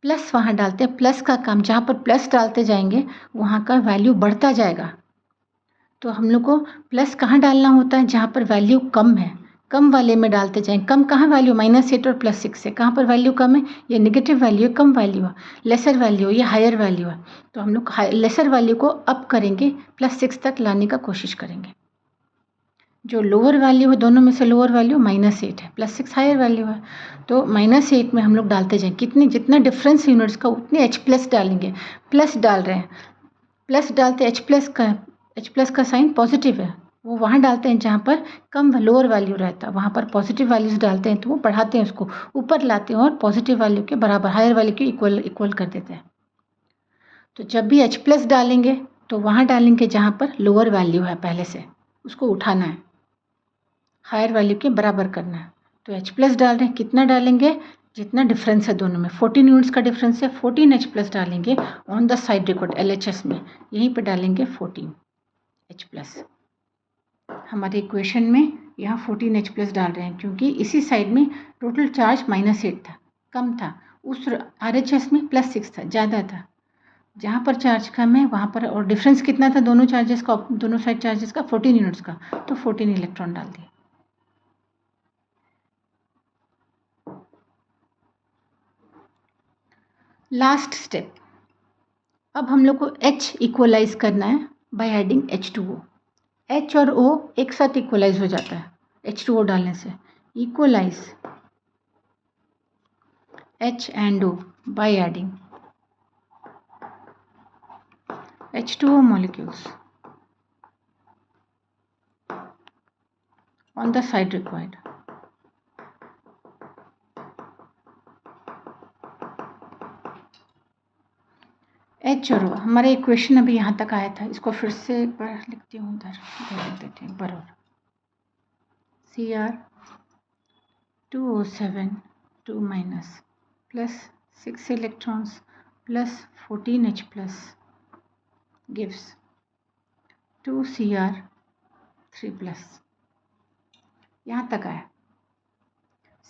S1: प्लस वहाँ डालते हैं, प्लस का काम, जहाँ पर प्लस डालते जाएंगे वहाँ का वैल्यू बढ़ता जाएगा। तो हम लोग को प्लस कहाँ डालना होता है, जहाँ पर वैल्यू कम है, कम वाले में डालते जाएं। कम कहाँ वैल्यू, -8 और +6 से कहाँ पर वैल्यू कम है, ये नेगेटिव वैल्यू है, कम वैल्यू है। लेसर वैल्यू ये हायर वैल्यू है, तो हम लोग लेसर वैल्यू को अप करेंगे, +6 तक लाने का कोशिश करेंगे। जो लोअर वैल्यू है, दोनों में से लोअर वैल्यू -8 है, +6 हायर वैल्यू है, तो -8 में हम लोग डालते जाएं। कितनी, जितना डिफरेंस यूनिट्स का उतने H+ डालेंगे। प्लस डाल रहे हैं, प्लस डालते H+ का साइन पॉजिटिव है, वो वहाँ डालते हैं जहाँ पर कम लोअर वैल्यू रहता है, वहाँ पर पॉजिटिव वैल्यूज डालते हैं, तो वो बढ़ाते हैं, उसको ऊपर लाते हैं और पॉजिटिव वैल्यू के बराबर, हायर वैल्यू के इक्वल कर देते हैं। तो जब भी H+ डालेंगे तो वहाँ डालेंगे जहाँ पर लोअर वैल्यू है पहले से, उसको उठाना है, हायर वैल्यू के बराबर करना है। तो H+ डाल रहे हैं, कितना डालेंगे, जितना डिफरेंस है दोनों में, 14 यूनिट्स का डिफरेंस है, 14 H+ डालेंगे on the side record LHS में, यहीं पर डालेंगे 14 H+। हमारे इक्वेशन में यहाँ 14 H+ डाल रहे हैं, क्योंकि इसी साइड में टोटल चार्ज -8 था, कम था, उस RHS में +6 था, ज़्यादा था। जहाँ पर चार्ज कम है वहाँ पर, और डिफरेंस कितना था दोनों चार्जेस का, दोनों साइड चार्जेस का 14 यूनिट्स का, तो 14 इलेक्ट्रॉन डाल दिए। लास्ट स्टेप, अब हम लोग को H इक्वलाइज करना है बाय एडिंग H2O। H और O एक साथ इक्वलाइज हो जाता है H2O डालने से। Equalise H and O by adding H2O molecules on the side required. H और O, हमारा इक्वेशन अभी यहाँ तक आया था, इसको फिर से एक बार लिखती हूँ, उधर लिख देते हैं बराबर। Cr2O7 2- plus 6 electrons plus 14 H+ gives 2Cr3+। यहाँ तक आया।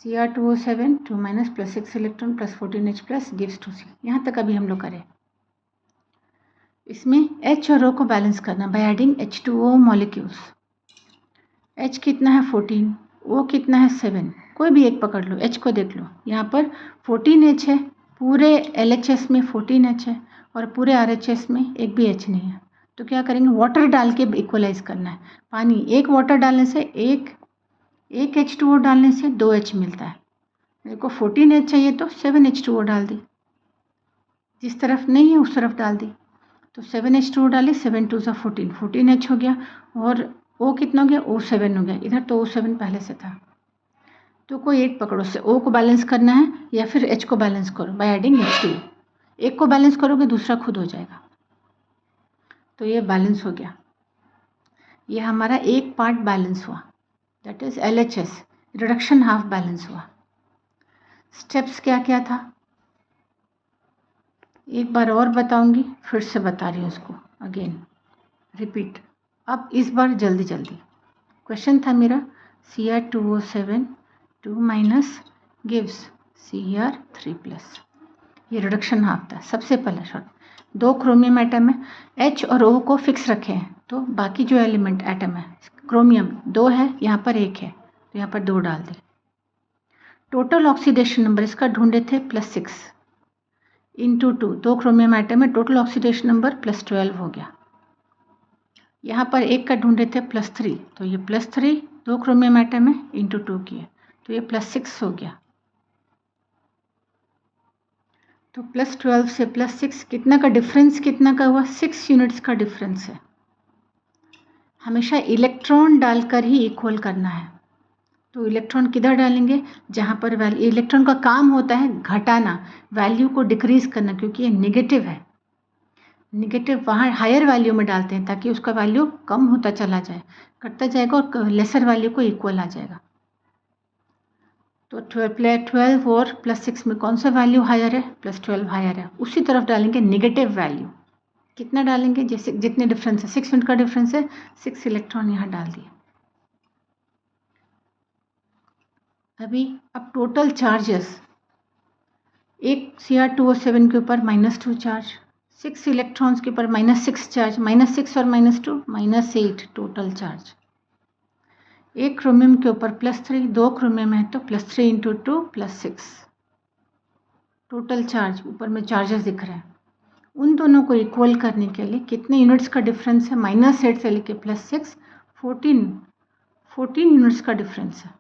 S1: Cr2O7 2 minus plus 6 electron plus 14H plus gives 2C। यहाँ तक अभी हम लोग करें। इसमें H और O को बैलेंस करना by adding H2O molecules. H कितना है 14, O कितना है 7, कोई भी एक पकड़ लो, H को देख लो। यहाँ पर 14H है, पूरे LHS में 14H है और पूरे RHS में एक भी H नहीं है। तो क्या करेंगे, वाटर डाल के इक्वलाइज करना है। पानी एक वाटर डालने से एक H2O डालने से 2H मिलता है। मेरे को 14H चाहिए तो 7H2O डाल दी, जिस तरफ नहीं है उस तरफ डाल दी। तो 7H2O डाली, 7 2 14, 14H हो गया और O कितना हो गया, O7 हो गया। इधर तो O7 पहले से था। तो कोई एक पकड़ो, से O को बैलेंस करना है या फिर H को बैलेंस करो बाय एडिंग H2। एक को बैलेंस करोगे दूसरा खुद हो जाएगा। तो ये बैलेंस हो गया, ये हमारा एक पार्ट बैलेंस हुआ, that is LHS reduction half balance हुआ। स्टेप्स क्या क्या था एक बार और बताऊंगी, फिर से बता रही हूँ उसको अगेन रिपीट। अब इस बार जल्दी जल्दी। क्वेश्चन था मेरा Cr2O7 2 minus gives Cr3 plus. ये रिडक्शन हाफ था। सबसे पहला शॉर्ट, 2 क्रोमियम एटम है, H और O को फिक्स रखे हैं, तो बाकी जो एलिमेंट एटम है, क्रोमियम 2 है, यहाँ पर 1 है, तो यहाँ पर 2 डाल दे। टोटल ऑक्सीडेशन नंबर इसका ढूंढे थे +6 इंटू 2, 2 क्रोमियम एटम है, टोटल ऑक्सीडेशन नंबर +12 हो गया। यहाँ पर 1 का ढूंढे थे +3, तो ये +3 2 क्रोमियम एटम है इंटू 2 किए, तो ये +6 हो गया। तो +12 से +6 कितना का डिफरेंस, कितना का हुआ, 6 यूनिट्स का डिफरेंस है। हमेशा इलेक्ट्रॉन डालकर ही इक्वल करना है। तो इलेक्ट्रॉन किधर डालेंगे, जहाँ पर वैल्यू, इलेक्ट्रॉन का काम होता है घटाना, वैल्यू को डिक्रीज करना, क्योंकि ये नेगेटिव है। नेगेटिव वहाँ हायर वैल्यू में डालते हैं ताकि उसका वैल्यू कम होता चला जाए, घटता जाएगा और लेसर वैल्यू को इक्वल आ जाएगा। तो 12 और +6 में कौन सा वैल्यू हायर है, +12 हायर है। उसी तरफ डालेंगे नेगेटिव वैल्यू, कितना डालेंगे, जैसे जितने डिफरेंस है, 6 यूनिट का डिफरेंस है, 6 इलेक्ट्रॉन यहाँ डाल दिए। अब टोटल चार्जेस, एक Cr2O7 के ऊपर -2 चार्ज, 6 इलेक्ट्रॉन्स के ऊपर -6 चार्ज, -6 और -2 -8 टोटल चार्ज। एक क्रोमियम के ऊपर +3, 2 क्रोमियम है तो +3 इंटू 2 +6 टोटल चार्ज। ऊपर में चार्जेस दिख रहे हैं। उन दोनों को इक्वल करने के लिए कितने यूनिट्स का डिफरेंस है, -8 से लेके +6 14 यूनिट्स का डिफरेंस है।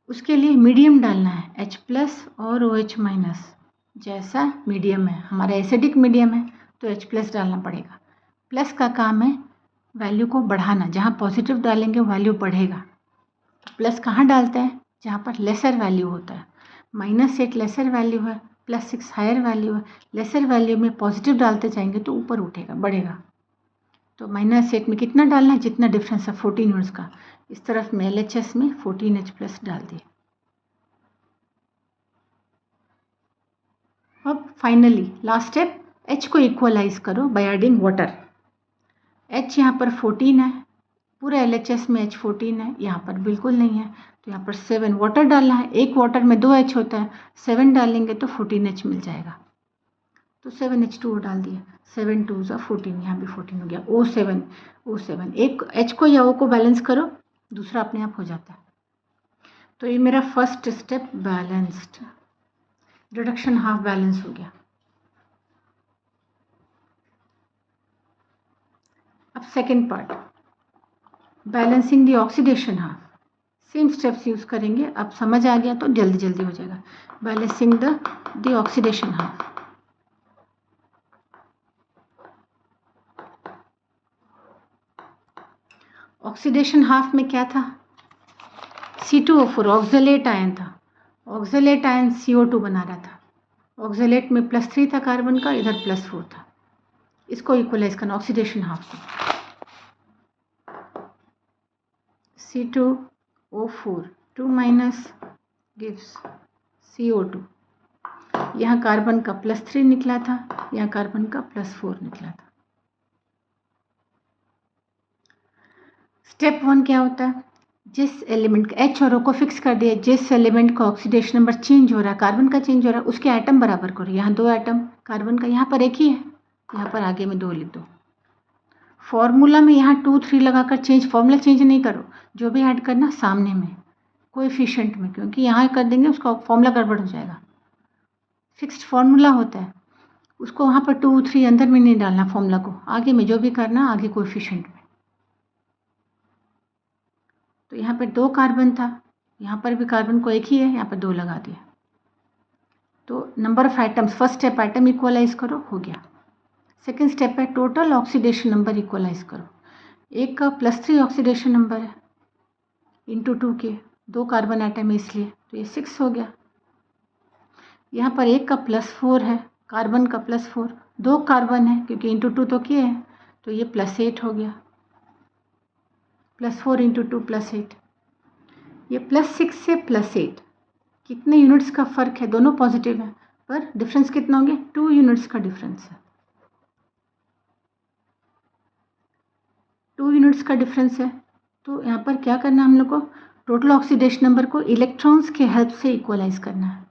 S1: उसके लिए मीडियम डालना है, H+ और OH-। जैसा मीडियम है, हमारा एसिडिक मीडियम है तो H+ डालना पड़ेगा। प्लस का काम है वैल्यू को बढ़ाना, जहाँ पॉजिटिव डालेंगे वैल्यू बढ़ेगा। प्लस कहाँ डालते हैं, जहाँ पर लेसर वैल्यू होता है। -8 लेसर वैल्यू है, +6 हायर वैल्यू है। लेसर वैल्यू में पॉजिटिव डालते जाएंगे तो ऊपर उठेगा, बढ़ेगा। तो -8 में कितना डालना है, जितना डिफरेंस है 14 यूनिट्स का। इस तरफ में LHS में 14H+ डाल दिए। अब फाइनली लास्ट स्टेप, H को इक्वलाइज करो बाय एडिंग वाटर। H यहाँ पर 14 है, पूरे LHS में H 14 है, यहाँ पर बिल्कुल नहीं है, तो यहाँ पर 7 वाटर डालना है। एक वाटर में 2 H होता है, 7 डालेंगे तो 14H मिल जाएगा। तो 7H2O डाल दिया, 7 2 14, यहाँ भी 14 हो गया। O7 एक H को या O को बैलेंस करो, दूसरा अपने आप हो जाता है। तो ये मेरा first step balanced, reduction half balance हो गया। अब second part, balancing the oxidation half. Same steps use करेंगे। अब समझ आ गया तो जल्दी जल्दी हो जाएगा। Balancing the oxidation half. Oxidation half में क्या था, C2O4 ऑक्सलेट आयन था। ऑक्सलेट आयन CO2 बना रहा था। ऑक्सलेट में +3 था कार्बन का, इधर +4 था। इसको इक्वलाइज करना ऑक्सीडेशन हाफ को। C2O4 2 minus gives CO2। यहाँ कार्बन का +3 निकला था, यहाँ कार्बन का +4 निकला था। स्टेप 1 क्या होता है, जिस एलिमेंट का H और O को फिक्स कर दिया, जिस एलिमेंट का ऑक्सीडेशन नंबर चेंज हो रहा है, कार्बन का चेंज हो रहा है, उसके एटम बराबर करो। यहाँ 2 एटम कार्बन का, यहाँ पर एक ही है, यहाँ पर आगे में 2 लिख दो। फॉर्मूला में यहाँ 2 3 लगाकर चेंज, फॉर्मूला चेंज नहीं करो, जो भी ऐड करना सामने में कोएफिशिएंट में, क्योंकि यहाँ कर देंगे उसका फॉर्मूला गड़बड़ हो जाएगा। फिक्स्ड फॉर्मूला होता है, उसको वहाँ पर 2 3 अंदर में नहीं डालना, फॉर्मूला को आगे में जो भी करना आगे कोएफिशिएंट में। तो यहाँ पर 2 कार्बन था, यहाँ पर भी कार्बन को एक ही है, यहाँ पर 2 लगा दिया। तो number of items, first step item equalise करो, हो गया। सेकेंड स्टेप है टोटल ऑक्सीडेशन नंबर इक्वलाइज करो। एक का +3 ऑक्सीडेशन नंबर है इंटू 2 के, 2 कार्बन आइटम है इसलिए, तो ये 6 हो गया। यहाँ पर एक का +4 है, कार्बन का +4, 2 कार्बन है क्योंकि इंटू 2 तो किए हैं, तो ये +8 हो गया। +4 इंटू 2 +8, ये +6 से +8 कितने यूनिट्स का फ़र्क है, दोनों पॉजिटिव है पर डिफरेंस कितना होंगे, 2 यूनिट्स का डिफरेंस है। 2 यूनिट्स का डिफरेंस है, तो यहाँ पर क्या करना है हम लोग को, टोटल ऑक्सीडेशन नंबर को इलेक्ट्रॉन्स के हेल्प से इक्वलाइज करना है।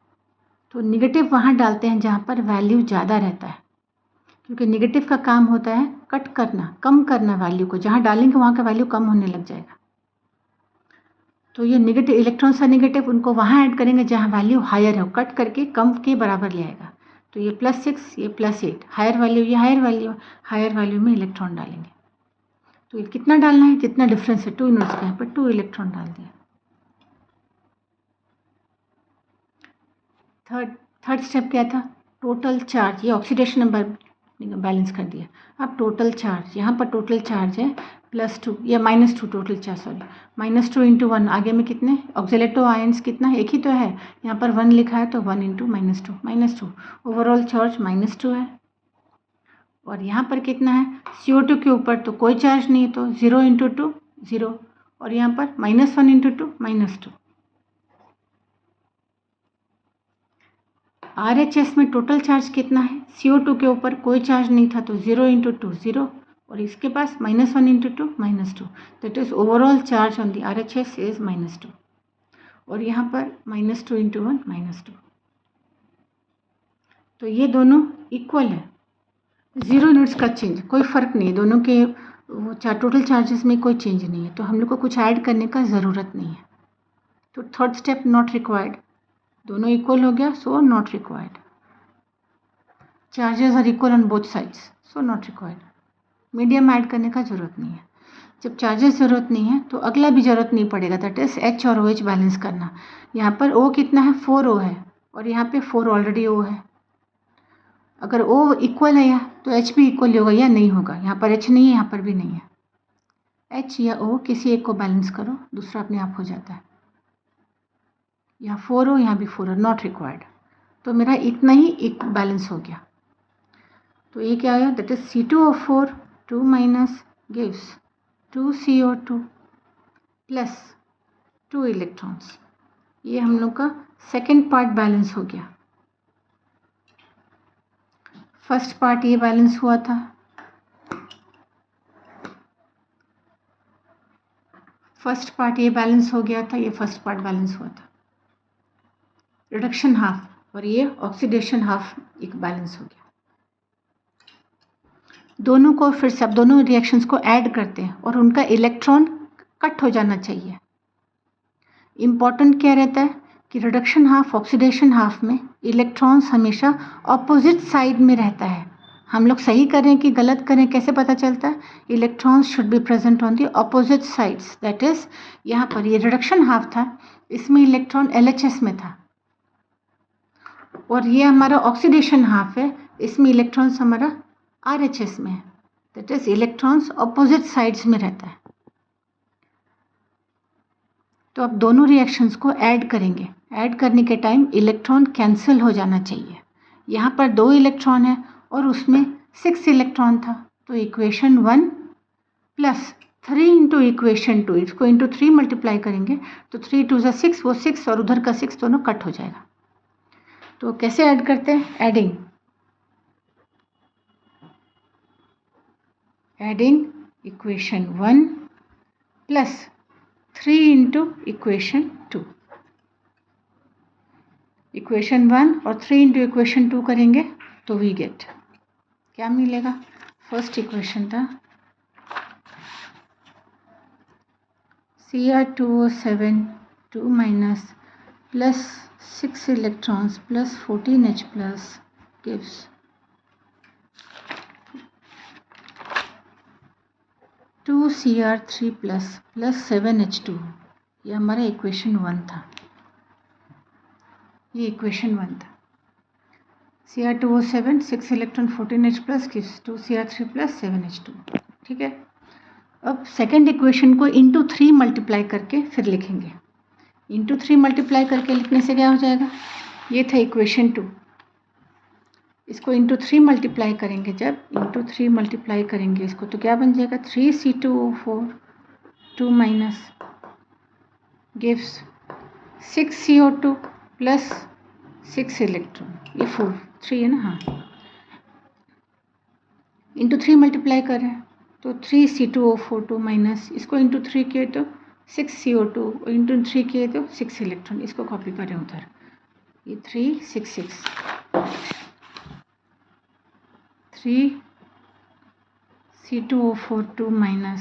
S1: तो निगेटिव वहाँ डालते हैं जहाँ पर वैल्यू ज़्यादा रहता है, क्योंकि निगेटिव का काम होता है कट करना, कम करना वैल्यू को, जहाँ डालेंगे वहाँ का वैल्यू कम होने लग जाएगा। तो ये निगेटिव इलेक्ट्रॉन्स है, निगेटिव उनको वहाँ ऐड करेंगे जहाँ वैल्यू हायर है, कट करके कम के बराबर ले आएगा। तो ये +6 ये +8, हायर वैल्यू ये हायर वैल्यू में इलेक्ट्रॉन डालेंगे। तो ये कितना डालना है, जितना डिफरेंस है 2 यूनिट्स का, यहाँ पर 2 इलेक्ट्रॉन डाल दिया। थर्ड स्टेप क्या था, टोटल चार्ज, ये ऑक्सीडेशन नंबर बैलेंस कर दिया। अब टोटल चार्ज, यहाँ पर टोटल चार्ज है +2 या -2, टोटल चार्ज सॉरी -2 इंटू 1, आगे में कितने ऑक्सीलेटो आयंस कितना है, एक ही तो है, यहाँ पर 1 लिखा है तो 1 इंटू -2, ओवरऑल चार्ज -2 है। और यहाँ पर कितना है, CO2 के ऊपर तो कोई चार्ज नहीं है, तो 0 इंटू 2 0, और यहाँ पर -1 इंटू 2 -2। RHS में टोटल चार्ज कितना है, CO2 के ऊपर कोई चार्ज नहीं था तो 0 इंटू 2 0, और इसके पास -1 into 2 -2, that is overall charge on the RHS is -2, और यहाँ पर -2 इंटू 1 -2। तो ये दोनों इक्वल है, 0 यूनिट्स का चेंज, कोई फ़र्क नहीं है दोनों के, वो टोटल चार्जेस में कोई चेंज नहीं है, तो हम लोग को कुछ ऐड करने का ज़रूरत नहीं है। तो थर्ड स्टेप नॉट रिक्वायर्ड, दोनों इक्वल हो गया, so not required. Charges are equal on both sides, so not required. Medium add करने का ज़रूरत नहीं है। जब चार्जेस ज़रूरत नहीं है तो अगला भी ज़रूरत नहीं पड़ेगा, दैट इज़ H और OH बैलेंस करना। यहाँ पर O कितना है, 4O है, और यहाँ पे 4 ऑलरेडी O है। अगर O इक्वल है या तो H भी इक्वल होगा या नहीं होगा, यहाँ पर H नहीं है, यहाँ पर भी नहीं है। H या O किसी एक को बैलेंस करो, दूसरा अपने आप हो जाता है। यहाँ 4O, यहाँ भी 4O, नॉट रिक्वायर्ड। तो मेरा इतना ही एक बैलेंस हो गया। तो ये क्या आया, that is C2O4 2 minus gives 2CO2 plus 2 electrons. ये हम लोग का सेकेंड पार्ट बैलेंस हो गया। फर्स्ट पार्ट ये बैलेंस हुआ था, फर्स्ट पार्ट ये बैलेंस हो गया था, ये फर्स्ट पार्ट बैलेंस हुआ था, रिडक्शन हाफ, और ये ऑक्सीडेशन हाफ एक बैलेंस हो गया। दोनों को फिर सब दोनों रिएक्शंस को ऐड करते हैं और उनका इलेक्ट्रॉन कट हो जाना चाहिए। इम्पॉर्टेंट क्या रहता है कि रिडक्शन हाफ ऑक्सीडेशन हाफ में इलेक्ट्रॉन्स हमेशा ऑपोजिट साइड में रहता है। हम लोग सही करें कि गलत करें कैसे पता चलता है, electrons should be present on the opposite sides, that is यहाँ पर ये रिडक्शन हाफ था, इसमें इलेक्ट्रॉन LHS में था, और ये हमारा ऑक्सीडेशन हाफ है, इसमें इलेक्ट्रॉन्स हमारा RHS में है, that is electrons opposite sides में रहता है। तो अब दोनों रिएक्शंस को ऐड करेंगे, ऐड करने के टाइम इलेक्ट्रॉन कैंसिल हो जाना चाहिए। यहाँ पर 2 इलेक्ट्रॉन है और उसमें 6 इलेक्ट्रॉन था, तो इक्वेशन 1 प्लस 3 इंटू इक्वेशन 2, इसको इंटू 3 मल्टीप्लाई करेंगे तो 3 2 ज़ा 6, वो 6 और उधर का 6 दोनों कट हो जाएगा। तो कैसे ऐड करते हैं, adding equation 1 plus 3 into equation 2, equation 1 और 3 इंटू इक्वेशन 2 करेंगे तो वी गेट क्या मिलेगा। फर्स्ट इक्वेशन था Cr2O7 2 minus plus 6 electrons plus 14H plus gives 2Cr3 plus 7H2। ये हमारा इक्वेशन 1 था, ये इक्वेशन 1 था। Cr2O7 6 electron 14H plus gives 2Cr3 plus 7H2। ठीक है, अब सेकेंड इक्वेशन को इंटू 3 मल्टीप्लाई करके फिर लिखेंगे। इंटू 3 मल्टीप्लाई करके लिखने से क्या हो जाएगा, ये था इक्वेशन 2, इसको इंटू 3 मल्टीप्लाई करेंगे, जब इंटू 3 मल्टीप्लाई करेंगे इसको तो क्या बन जाएगा 3C2O4 2 minus gives 6CO2 plus 6 electron, ये 3 है ना, हाँ, इंटू 3 मल्टीप्लाई कर रहे हैं तो 3C2O4 2 माइनस, इसको इंटू 3 किए तो 6CO2, इंटू 3 किए तो 6 इलेक्ट्रॉन, इसको कॉपी करें उधर, ये 3 6 6 3C2O4 2 minus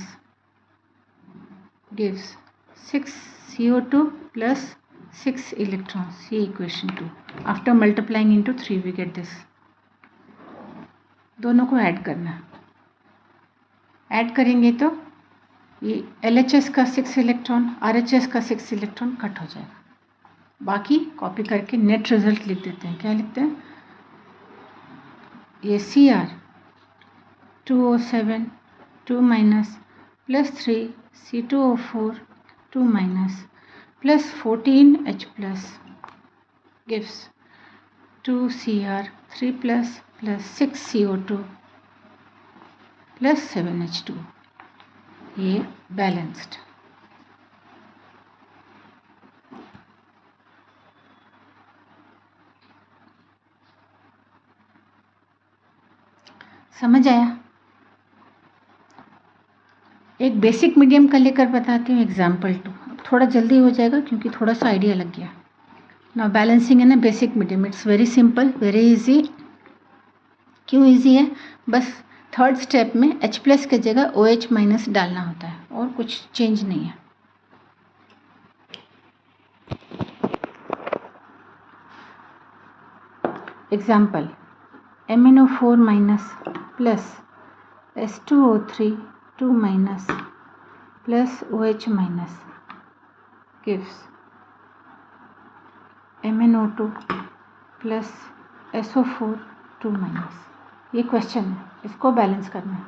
S1: gives 6CO2 plus 6 electrons, ये equation 2। After multiplying into 3 we get this। दोनों को ऐड करना है, ऐड करेंगे तो ये LHS का 6 इलेक्ट्रॉन RHS का 6 इलेक्ट्रॉन कट हो जाएगा, बाकी कॉपी करके नेट रिजल्ट लिख देते हैं। क्या लिखते हैं, ये Cr2O7 2 minus plus 3 C2O4 2 minus plus 14H plus gives 2Cr3 plus 6 CO2 plus 7H2, ये बैलेंस्ड। समझ आया। एक बेसिक मीडियम का लेकर बताती हूँ एग्जाम्पल 2, थोड़ा जल्दी हो जाएगा क्योंकि थोड़ा सा आइडिया लग गया ना। बैलेंसिंग है ना, basic medium, it's very simple, very easy. क्यों इजी है, बस थर्ड स्टेप में H प्लस की जगह OH माइनस डालना होता है और कुछ चेंज नहीं है। Example MnO4 minus plus H2O3 2 minus plus OH minus gives MnO2 plus SO4 2 minus। ये क्वेश्चन है, इसको बैलेंस करना है।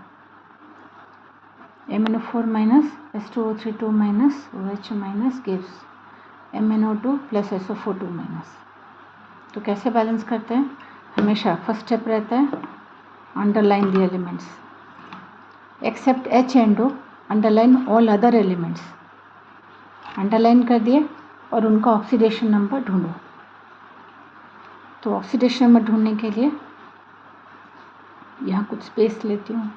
S1: MnO4 minus H2O3 2 minus OH minus gives MnO2 plus SO4 2 minus। तो कैसे बैलेंस करते हैं, हमेशा फर्स्ट स्टेप रहता है underline the elements, except H and O, underline all other elements. Underline कर दिए और उनका ऑक्सीडेशन नंबर ढूंढो। तो ऑक्सीडेशन नंबर ढूंढने के लिए यहाँ कुछ स्पेस लेती हूँ,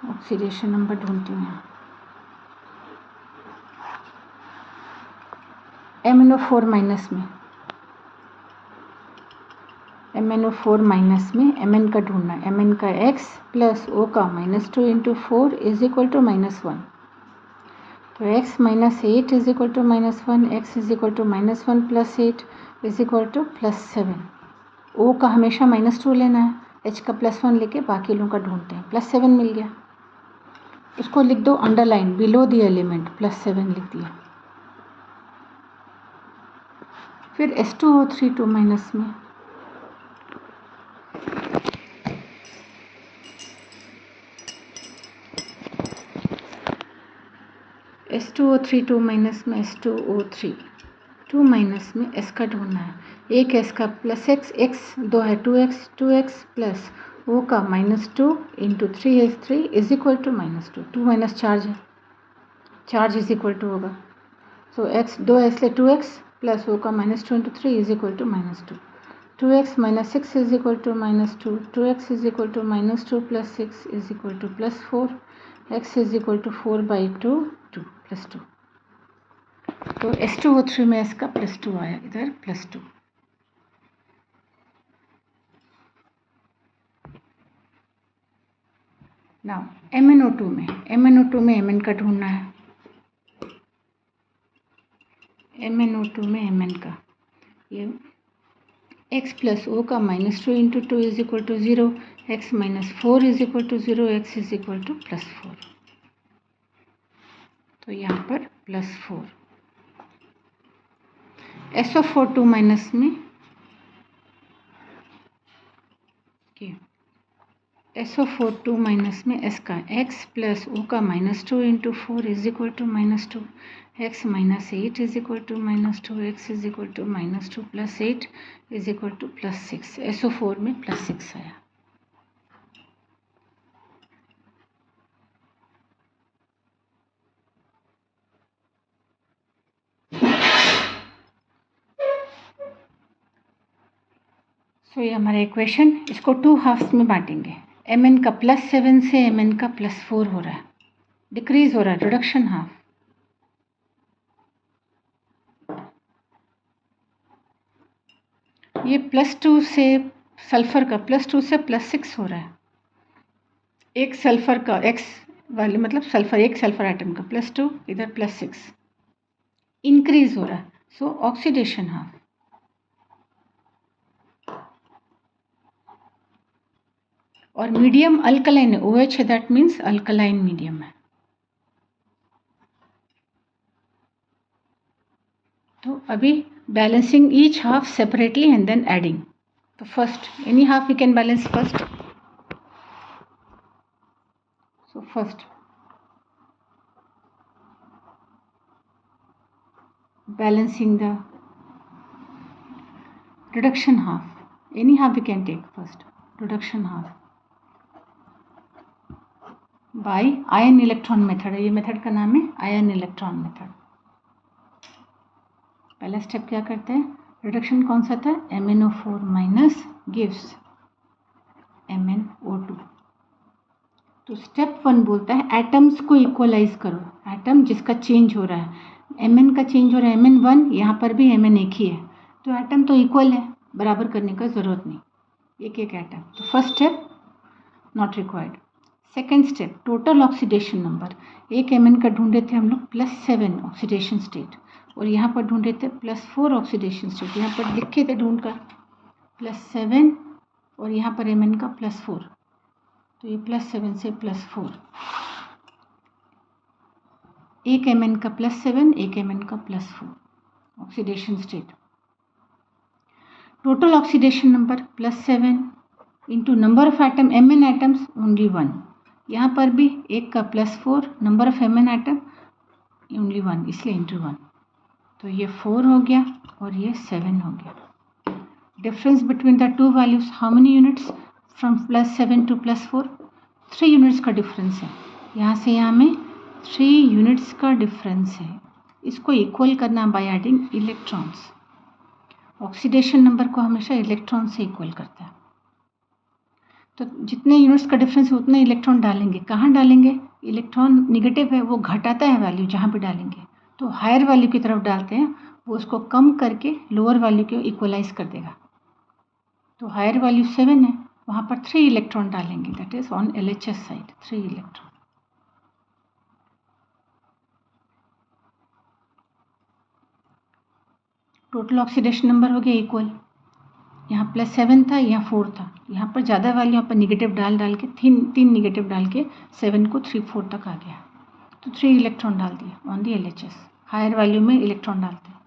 S1: ऑक्सीडेशन नंबर ढूंढती हूँ यहाँ। MnO4 माइनस में MnO4 माइनस में Mn का ढूंढना है, Mn का X प्लस O का -2 इंटू 4 इज इक्वल टू -1। तो X minus 8 is equal to -1, X is equal to -1 plus 8 is equal to +7। O का हमेशा -2 लेना है, H का +1 लेके बाकी लोगों का ढूंढते हैं। +7 मिल गया, उसको लिख दो अंडरलाइन बिलो द एलिमेंट, +7 लिख दिया। फिर H2O3 2 माइनस में H2O3 2 माइनस में H2O3 2 माइनस में S का ढूंढना है। एक S का प्लस X, X 2 है 2X प्लस O का -2 into 3 is equal to -2, 2 minus charge है, चार्ज इज इक्वल टू होगा। सो X 2S ले 2X प्लस O का -2 into 3 is equal to -2, 2X minus 6 is equal to -2, 2X is equal to -2 plus 6 is equal to +4, X is equal to 4/2 2 +2। तो H2O3 में S का +2 आया, इधर +2। नाउ MnO2 में Mn का ढूंढना है। MnO2 में Mn का, ये x + O का -2 × 2 = 0, x - 4 = 0, x = +4। तो यहाँ पर +4। SO4 2- में SO4 2- में S का x + O का -2 × 4 = -2, x - 8 = -2, x = -2 + 8 = +6। SO4 में +6 आया। सो ये हमारा इक्वेशन, इसको 2 हाफ्स में बांटेंगे। Mn का +7 से Mn का +4 हो रहा है, डिक्रीज हो रहा है, रिडक्शन हाफ। ये +2 से सल्फर का +2 से +6 हो रहा है। एक सल्फर का x वाले मतलब सल्फर, एक सल्फर आइटम का +2, इधर +6 इंक्रीज हो रहा है। So oxidation half. और मीडियम अल्कलाइन है, OH है, दैट मीन्स अल्कलाइन मीडियम है। तो अभी balancing each half separately and then adding. तो first any half we can balance first. So first balancing the reduction half, any half we can take first, reduction half by ion electron method है, ये मेथड का नाम है आयन इलेक्ट्रॉन मेथड। पहला स्टेप क्या करते हैं, रिडक्शन कौन सा था, MnO4 माइनस गिव्स MnO2। तो स्टेप 1 बोलता है एटम्स को इक्वलाइज करो। एटम जिसका चेंज हो रहा है, Mn का चेंज हो रहा है, Mn1, यहाँ पर भी Mn एक ही है, तो एटम तो इक्वल है, बराबर करने का ज़रूरत नहीं, एक एक एटम। तो first step not required. Second step total oxidation number, एक Mn का ढूंढे थे हम लोग +7 ऑक्सीडेशन स्टेट, और यहाँ पर ढूंढे थे +4 ऑक्सीडेशन स्टेट, यहाँ पर लिखे थे ढूंढ कर +7 और यहाँ पर Mn का +4, तो ये +7 से +4, एक Mn का +7, एक Mn का +4 oxidation state. Total oxidation number +7 into number of atom Mn atoms only 1, यहाँ पर भी एक का +4, number of Mn atom only 1, इसलिए इंटू 1, तो ये 4 हो गया और ये 7 हो गया। Difference between the two values how many units, from +7 to +4, 3 units का डिफरेंस है, यहाँ से यहाँ में 3 यूनिट्स का डिफरेंस है। इसको इक्वल करना by adding electrons. Oxidation number को हमेशा इलेक्ट्रॉन से इक्वल करता है, तो जितने यूनिट्स का डिफरेंस है उतने इलेक्ट्रॉन डालेंगे। कहाँ डालेंगे, इलेक्ट्रॉन निगेटिव है वो घटाता है वैल्यू, जहाँ पे डालेंगे तो हायर वैल्यू की तरफ डालते हैं, वो उसको कम करके लोअर वैल्यू को इक्वलाइज कर देगा। तो हायर वैल्यू 7 है, वहाँ पर 3 इलेक्ट्रॉन डालेंगे, that is on LHS side 3 electron. Total oxidation number हो गया इक्वल, यहाँ +7 था, यहाँ 4 था, यहाँ पर ज़्यादा वैल्यू, यहाँ पर निगेटिव डाल के 3 निगेटिव डाल के 7 को 3 4 तक आ गया, तो 3 इलेक्ट्रॉन डाल दिए on the LHS। Higher value में इलेक्ट्रॉन डालते हैं।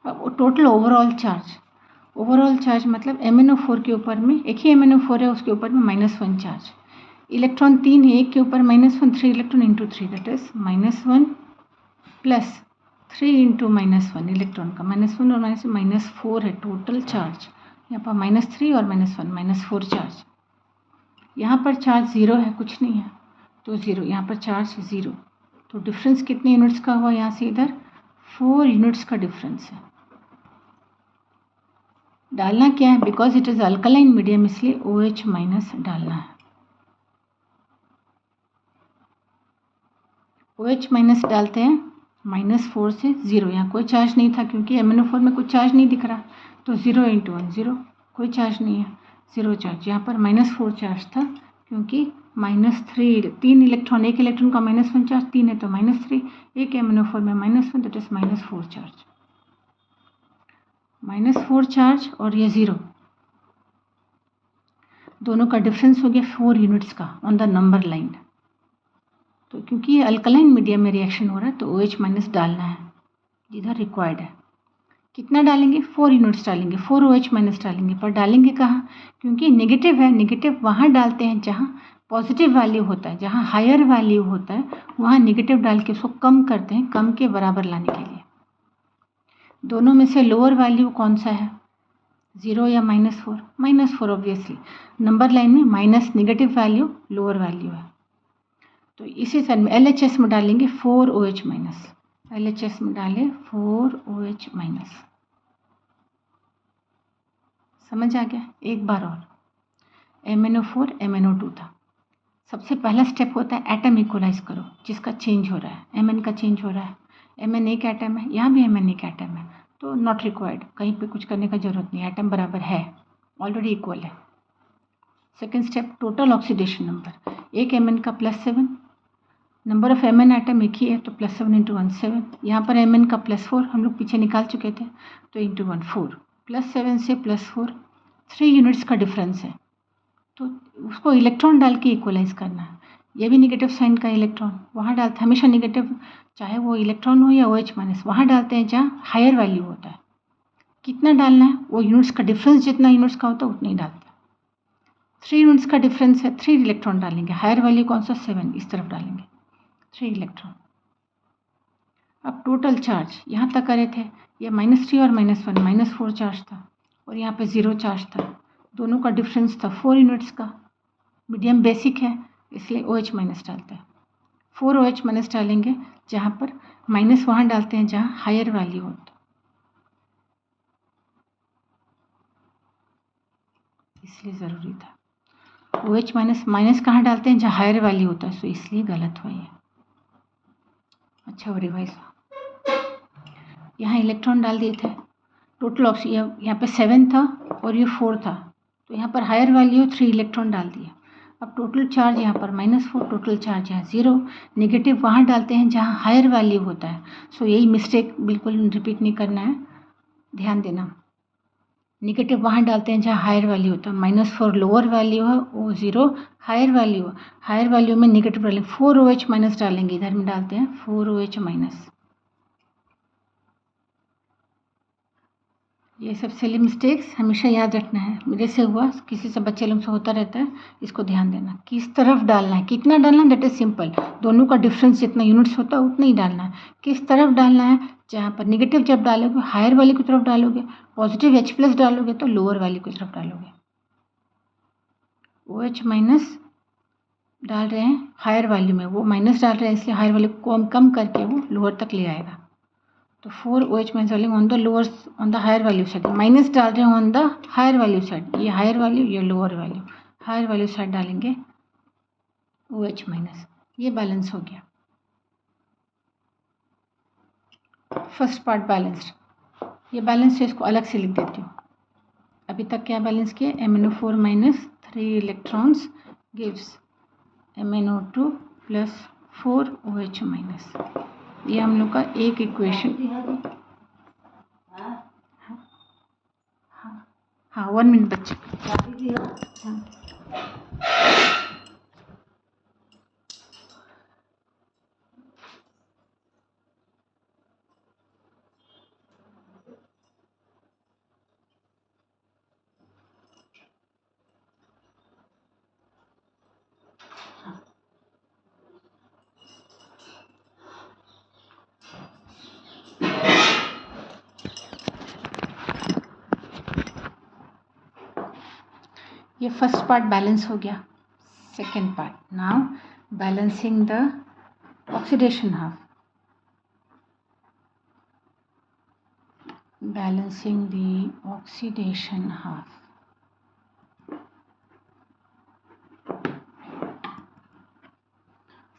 S1: अब टोटल ओवरऑल चार्ज मतलब MnO4 के ऊपर में, एक ही MnO4 है, उसके ऊपर में -1 चार्ज, इलेक्ट्रॉन 3 है, एक के ऊपर -1, 3 electron into 3, that is -1 plus 3 into -1 electron का, -1 और -4 है टोटल चार्ज, यहाँ पर -3 और -1 -4 चार्ज। यहाँ पर चार्ज 0 है, कुछ नहीं है, तो 0, यहाँ पर चार्ज 0, तो डिफरेंस कितने यूनिट्स का हुआ, यहाँ से इधर 4 यूनिट्स का डिफरेंस है। डालना क्या है, because it is alkaline medium, इसलिए OH माइनस डालना है। OH माइनस डालते हैं, -4 से 0, यहाँ कोई चार्ज नहीं था क्योंकि MnO4 में कुछ चार्ज नहीं दिख रहा, तो 0 × 1 0, कोई चार्ज नहीं है, 0 चार्ज। यहाँ पर -4 चार्ज था क्योंकि -3 3 इलेक्ट्रॉन, एक इलेक्ट्रॉन का -1 चार्ज, 3 है तो -3, एक MnO4 में -1, दैट इज -4 चार्ज। -4 चार्ज और ये 0, दोनों का डिफरेंस हो गया 4 यूनिट्स का ऑन द नंबर लाइन। तो क्योंकि ये अल्कलाइन मीडियम में रिएक्शन हो रहा है तो OH- डालना है, जिधर रिक्वायर्ड है। कितना डालेंगे? 4 यूनिट्स डालेंगे, 4 OH- डालेंगे। पर डालेंगे कहाँ? क्योंकि नेगेटिव है, नेगेटिव वहाँ डालते हैं जहाँ पॉजिटिव वैल्यू होता है, जहाँ हायर वैल्यू होता है वहाँ नेगेटिव डाल के उसको कम करते हैं, कम के बराबर लाने के लिए। दोनों में से लोअर वैल्यू कौन सा है, 0 या -4? -4 ऑब्वियसली, नंबर लाइन में minus negative value lower value है। तो इसी तरह में LHS में डालेंगे 4 OH-, LHS में डालें 4 OH-। समझ आ गया? एक बार और, MnO4 MnO2 था। सबसे पहला स्टेप होता है एटम इक्वलाइज करो, जिसका चेंज हो रहा है, Mn का चेंज हो रहा है। Mn एक एटम है, यहाँ भी Mn एक एटम है, तो नॉट रिक्वायर्ड, कहीं पे कुछ करने का जरूरत नहीं, एटम बराबर है, ऑलरेडी इक्वल है। Second step total oxidation number, एक Mn का +7, नंबर ऑफ Mn एटम एक ही है तो +7 × 1 7, यहाँ पर Mn का +4 हम लोग पीछे निकाल चुके थे तो × 1 4, +7 से +4 3 यूनिट्स का डिफरेंस है, तो उसको इलेक्ट्रॉन डाल के इक्वलाइज करना है। ये भी नेगेटिव साइन का इलेक्ट्रॉन वहाँ डालते हैं, हमेशा नेगेटिव, चाहे वो इलेक्ट्रॉन हो या OH-, वहाँ डालते हैं जहाँ हायर वैल्यू होता है। कितना डालना है? वो यूनिट्स का डिफरेंस जितना यूनिट्स का होता है उतना ही डालते हैं। 3 यूनिट्स का डिफरेंस है, 3 इलेक्ट्रॉन डालेंगे, हायर वैल्यू कौन सा 7, इस तरफ डालेंगे 3 इलेक्ट्रॉन। अब टोटल चार्ज यहाँ तक करे थे, ये -3 और -1, -4 चार्ज था और यहाँ पे 0 चार्ज था, दोनों का डिफरेंस था 4 यूनिट्स का। मीडियम बेसिक है इसलिए OH- डालते हैं, 4 OH- डालेंगे, जहाँ पर माइनस वहाँ डालते हैं जहाँ हायर वैल्यू होता है, इसलिए ज़रूरी था। OH- माइनस कहाँ डालते हैं? जहाँ हायर वैल्यू होता है, सो इसलिए गलत हुआ ये। अच्छा वो रिवाइज, यहाँ इलेक्ट्रॉन डाल दिए थे, टोटल ऑक्सीजन यहाँ पे 7 था और ये 4 था, तो यहाँ पर हायर वैल्यू 3 इलेक्ट्रॉन डाल दिए। अब टोटल चार्ज यहाँ पर -4, टोटल चार्ज यहाँ 0, नेगेटिव वहाँ डालते हैं जहाँ हायर वैल्यू होता है, सो यही मिस्टेक बिल्कुल रिपीट नहीं करना है, ध्यान देना। नेगेटिव वहाँ डालते हैं जहाँ हायर वैल्यू होता है, -4 लोअर वैल्यू है, वो 0 हायर वैल्यू है, हायर वैल्यू में नेगेटिव डालेंगे, 4 OH- डालेंगे, इधर में डालते हैं 4 OH-। ये सब सिली मिस्टेक्स हमेशा याद रखना है, मेरे से हुआ, किसी से बच्चे लोग से होता रहता है, इसको ध्यान देना। किस तरफ डालना है, कितना डालना है, दैट इज सिंपल, दोनों का डिफरेंस जितना यूनिट्स होता है उतना ही डालना है। किस तरफ डालना है, जहाँ पर नेगेटिव जब डालोगे हायर वैल्यू की तरफ डालोगे, पॉजिटिव H+ डालोगे तो लोअर वैल्यू की तरफ डालोगे। OH- डाल रहे हैं हायर वैल्यू में, वो माइनस डाल रहे हैं इसलिए हायर वैल्यू को कम करके वो लोअर तक ले आएगा, तो 4 OH- डालेंगे on the lower, on the higher value side, minus डाल रहे हैं on the higher value side, ये हायर वैल्यू ये lower value, higher value side डालेंगे OH-, ये बैलेंस हो गया। फर्स्ट पार्ट बैलेंस्ड, ये बैलेंस है, इसको अलग से लिख देती हूँ। अभी तक क्या बैलेंस किया? MnO4 - 3 electrons gives MnO2 + 4 OH-। ये हम लोग का एक इक्वेशन। हाँ 1 मिनट बच्चे। हाँ। ये फर्स्ट पार्ट बैलेंस हो गया। Second part, now balancing the oxidation half, balancing the oxidation half.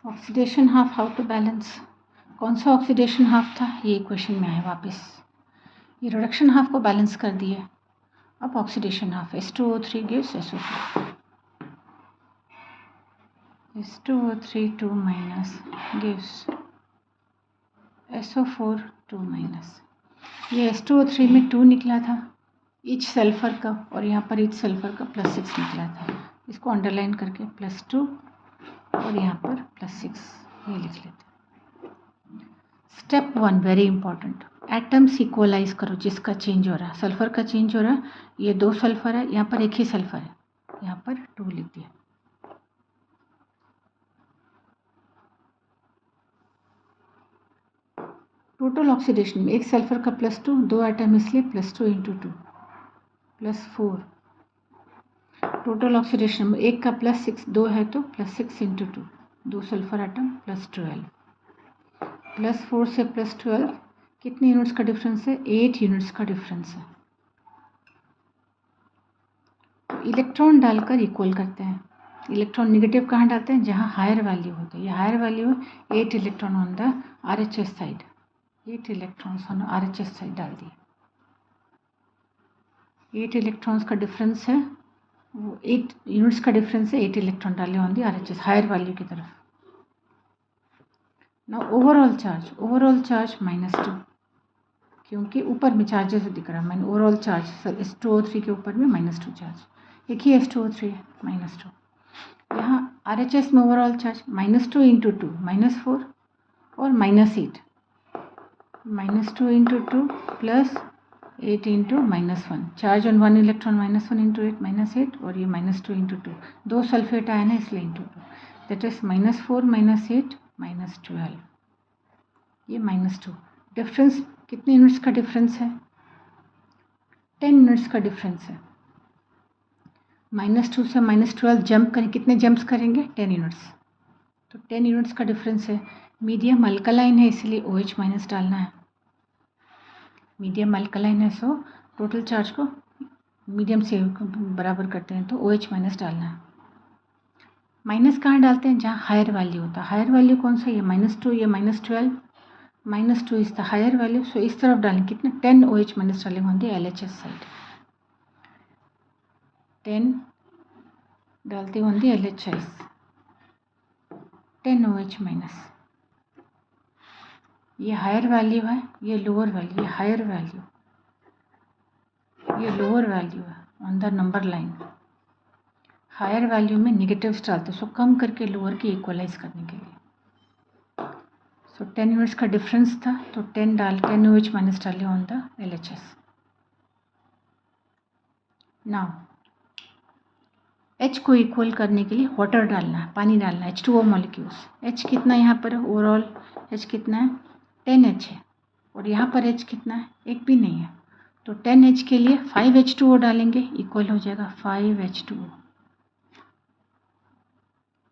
S1: Oxidation half, how to balance? कौन सा ऑक्सीडेशन हाफ था, ये इक्वेशन में आया वापस। ये रिडक्शन हाफ को बैलेंस कर दिया। अब oxidation half H2O3 gives SO4, H2O3 2 minus gives SO4 2 minus. ये H2O3 में 2 निकला था ईच सल्फर का, और यहाँ पर ईच सल्फर का +6 निकला था। इसको अंडरलाइन करके +2 और यहाँ पर +6 ये लिख लेते हैं। Step 1 very important, atoms equalise करो जिसका चेंज हो रहा है। सल्फर का चेंज हो रहा है, ये 2 सल्फर है, यहाँ पर एक ही सल्फर है, यहाँ पर 2 लिख दिया। टोटल ऑक्सीडेशन में एक सल्फर का +2, 2 एटम इसलिए +2 × 2 +4। टोटल ऑक्सीडेशन में एक का +6, 2 है तो +6 × 2, 2 सल्फर एटम +12, +4 से +12 कितने यूनिट्स का डिफरेंस है, 8 यूनिट्स का डिफरेंस है। तो इलेक्ट्रॉन डालकर इक्वल करते हैं। इलेक्ट्रॉन नेगेटिव कहाँ डालते हैं, जहाँ हायर वैल्यू होता है। ये higher value 8 electron on the RHS side, 8 electrons on RHS side डाल दिए। 8 इलेक्ट्रॉन्स का डिफरेंस है, वो 8 यूनिट्स का डिफरेंस है, 8 इलेक्ट्रॉन डाले on the RHS higher value की तरफ। ना ओवरऑल चार्ज -2, क्योंकि ऊपर में चार्जेस दिख रहा है। मैंने ओवरऑल चार्ज H2O3 के ऊपर में -2 चार्ज, एक ही H2O3 है, -2। यहाँ RHS में ओवरऑल चार्ज -2 × 2 -4 और -8, -2 × 2 +8 × -1। चार्ज ऑन 1 इलेक्ट्रॉन -1 × 8 -8, और ये -2 × 2, 2 सल्फेट आया ना इसलिए × 2, दैट इज -4 -8 -12, ये -2। डिफरेंस कितने यूनिट्स का डिफरेंस है, 10 यूनिट्स का डिफरेंस है। -2 से -12 जंप करें, कितने जंप्स करेंगे, 10 यूनिट्स। तो 10 यूनिट्स का डिफरेंस है। मीडियम अल्कलाइन है इसलिए OH- डालना है। मीडियम अल्कलाइन है, सो टोटल चार्ज को मीडियम से बराबर करते हैं, तो OH- डालना है। माइनस कहाँ डालते हैं, जहाँ हायर वैल्यू होता है। हायर वैल्यू कौन सा, ये -2, ये -12, -2 इज द हायर वैल्यू, सो इस तरफ डालें, कितने 10 OH- डालेंगे ऑन द LHS साइड, 10 डालते ऑन द LHS, 10 OH-। ये हायर वैल्यू है, ये लोअर वैल्यू, ये हायर वैल्यू, ये लोअर वैल्यू है on the number line. Higher value में नेगेटिव्स डालते, सो कम करके लोअर की इक्वलाइज करने के लिए। सो 10 यूनिट्स का डिफरेंस था, तो 10 OH- डाले on the LHS। Now H को इक्वल करने के लिए वाटर डालना है, पानी डालना है, H2O मॉलिक्यूल्स। H कितना यहाँ पर है, ओवरऑल H कितना है, 10H है, और यहाँ पर H कितना है, एक भी नहीं है। तो 10H के लिए 5H2O डालेंगे, इक्वल हो जाएगा 5H2O।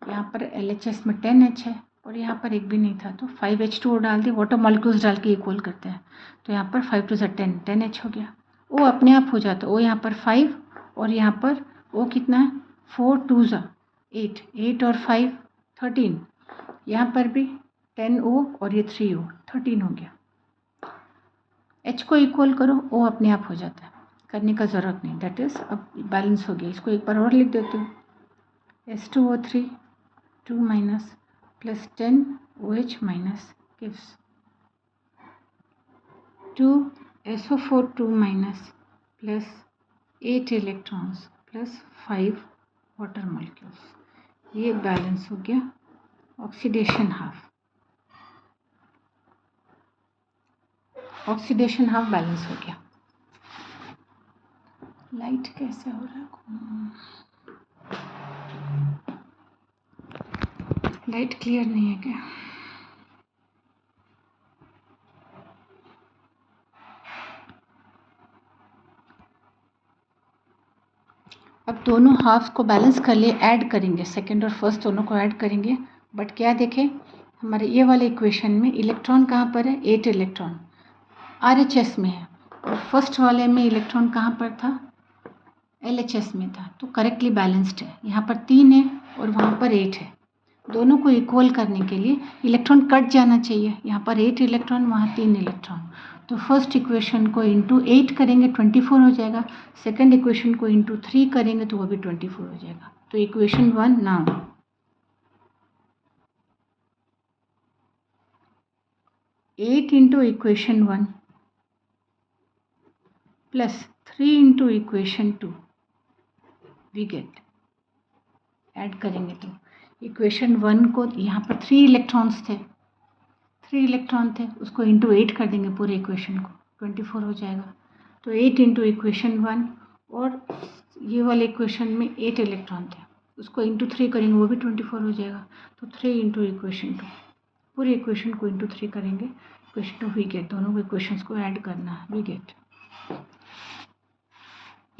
S1: यहाँ पर LHS में 10H है और यहाँ पर एक भी नहीं था, तो 5H2O डाल दिए। वाटर मॉलिक्यूल्स डाल के इक्वल करते हैं, तो यहाँ पर 5 × 2 = 10, 10H हो गया। O अपने आप हो जाता है, O यहाँ पर 5 और यहाँ पर O कितना है, 4 × 2 = 8, 8 और 5 13, यहाँ पर भी 10O और ये 3O 13 हो गया। H को इक्वल करो, O अपने आप हो जाता है, करने का ज़रूरत नहीं, दैट इज़ अब बैलेंस हो गया। इसको एक बार और लिख देती हूँ, H2O3 2 minus plus 10 OH- gives 2 SO4 2 minus plus 8 electrons plus 5 water molecules। ये बैलेंस हो गया oxidation half. Oxidation half balance हो गया। लाइट कैसे हो रहा है, लाइट क्लियर नहीं है क्या? अब दोनों हाफ्स को बैलेंस कर लिए, ऐड करेंगे, सेकंड और फर्स्ट दोनों को ऐड करेंगे। बट क्या देखें, हमारे ये वाले इक्वेशन में इलेक्ट्रॉन कहाँ पर है, 8 इलेक्ट्रॉन RHS में है, और फर्स्ट वाले में इलेक्ट्रॉन कहाँ पर था, LHS में था, तो करेक्टली बैलेंस्ड है। यहाँ पर 3 है और वहाँ पर 8 है, दोनों को इक्वल करने के लिए इलेक्ट्रॉन कट जाना चाहिए। यहाँ पर 8 इलेक्ट्रॉन, वहाँ 3 इलेक्ट्रॉन। तो फर्स्ट इक्वेशन को इंटू 8 करेंगे 24 हो जाएगा। सेकंड इक्वेशन को इंटू 3 करेंगे तो वो भी 24 हो जाएगा। तो equation 1 now 8 into equation 1 plus 3 into equation 2 we get, add करेंगे तो इक्वेशन 1 को, यहाँ पर 3 इलेक्ट्रॉन्स थे, 3 इलेक्ट्रॉन थे, उसको इंटू 8 कर देंगे पूरे इक्वेशन को, 24 हो जाएगा। तो 8 इंटू इक्वेशन 1 और ये वाले इक्वेशन में 8 इलेक्ट्रॉन थे, उसको इंटू 3 करेंगे वो भी 24 हो जाएगा। तो 3 इंटू इक्वेशन 2, पूरे इक्वेशन को इंटू 3 करेंगे, इक्वेशन 2 वी गेट। दोनों को इक्वेशंस को ऐड करना है, वी गेट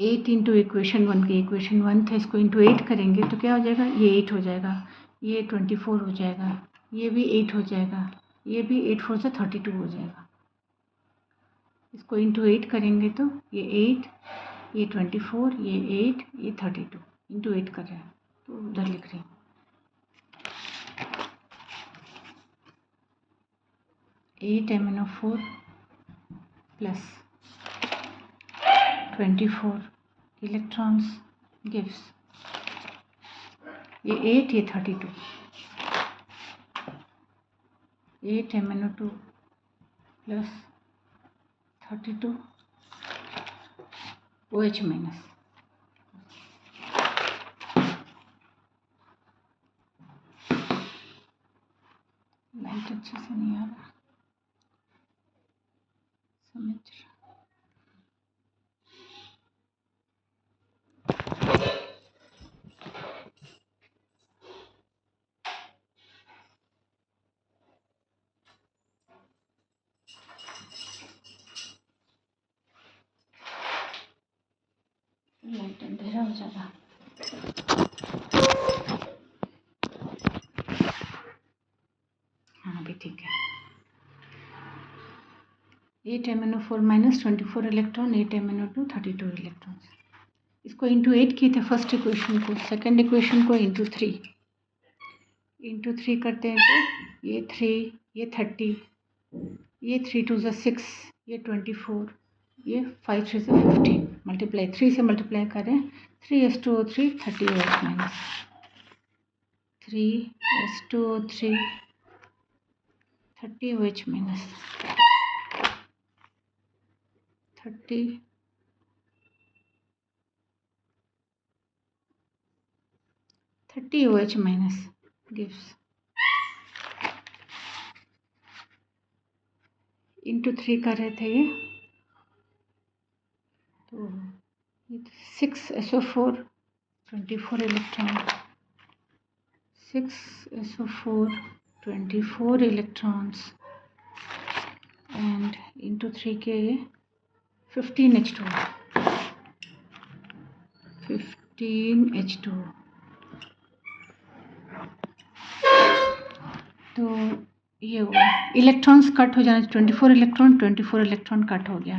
S1: 8 इंटू इक्वेशन 1 के इक्वेशन 1 था, इसको इंटू 8 करेंगे तो क्या हो जाएगा, ये 8 हो जाएगा, ये 24 हो जाएगा, ये भी 8 हो जाएगा, ये भी 8 4 से 32 हो जाएगा। इसको इंटू 8 करेंगे तो ये 8, ये 24, ये 8, ये 32, इंटू 8 कर रहे हैं तो उधर लिख रही हूँ। 8 MnO4 plus 24 electrons gives ये 8, ये 32, 8 MnO2 plus 32 OH minus। Light अच्छे से नहीं आ रहा, समझ रहा। लाइट अंधेरा हो जाएगा। हाँ अभी ठीक है। 8 MnO4 minus 24 electron, 8 MnO2 32 electron. इसको इंटू 8 किए थे फर्स्ट इक्वेशन को, सेकंड इक्वेशन को इंटू 3 करते हैं तो ये 3, ये 30, ये 3 2 ज़ा 6, ये 24, ये 5 3 से 15, मल्टीप्लाई 3 से मल्टीप्लाई करें 3s2O3 30 OH minus, 3s2O3 30 OH minus, 30 OH minus gives into 3 कर रहे थे ये, तो 6SO4 24 electron, 6SO4 24 electrons and into 3 के 15H2, 15H2। तो ये हुआ, इलेक्ट्रॉन्स कट हो जाना, 24 इलेक्ट्रॉन कट हो गया।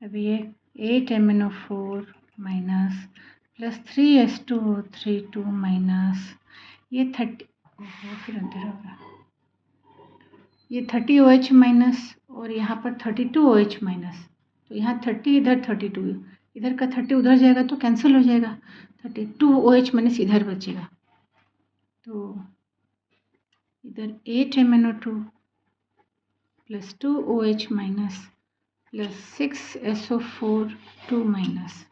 S1: अभी ये 8 MnO4 minus plus 3s2O3 2 minus, ये 30, फिर अंधेरा हो रहा, ये 30 OH माइनस और यहाँ पर 32 OH माइनस। तो यहाँ 30 इधर 32, इधर का 30 उधर जाएगा तो कैंसिल हो जाएगा, 32 OH माइनस इधर बचेगा। तो इधर 8 MnO2 plus 2 OH minus plus 6SO4 2 minus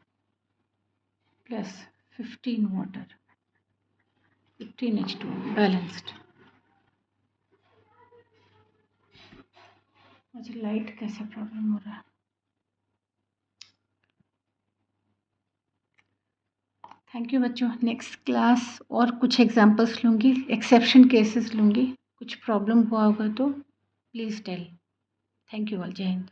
S1: plus 15 water, 15H2 balanced. मुझे लाइट कैसे प्रॉब्लम हो रहा है। थैंक यू बच्चों। नेक्स्ट क्लास और कुछ एग्जांपल्स लूँगी, एक्सेप्शन केसेस लूँगी। कुछ प्रॉब्लम हुआ होगा तो please tell. Thank you all, जय हिंद।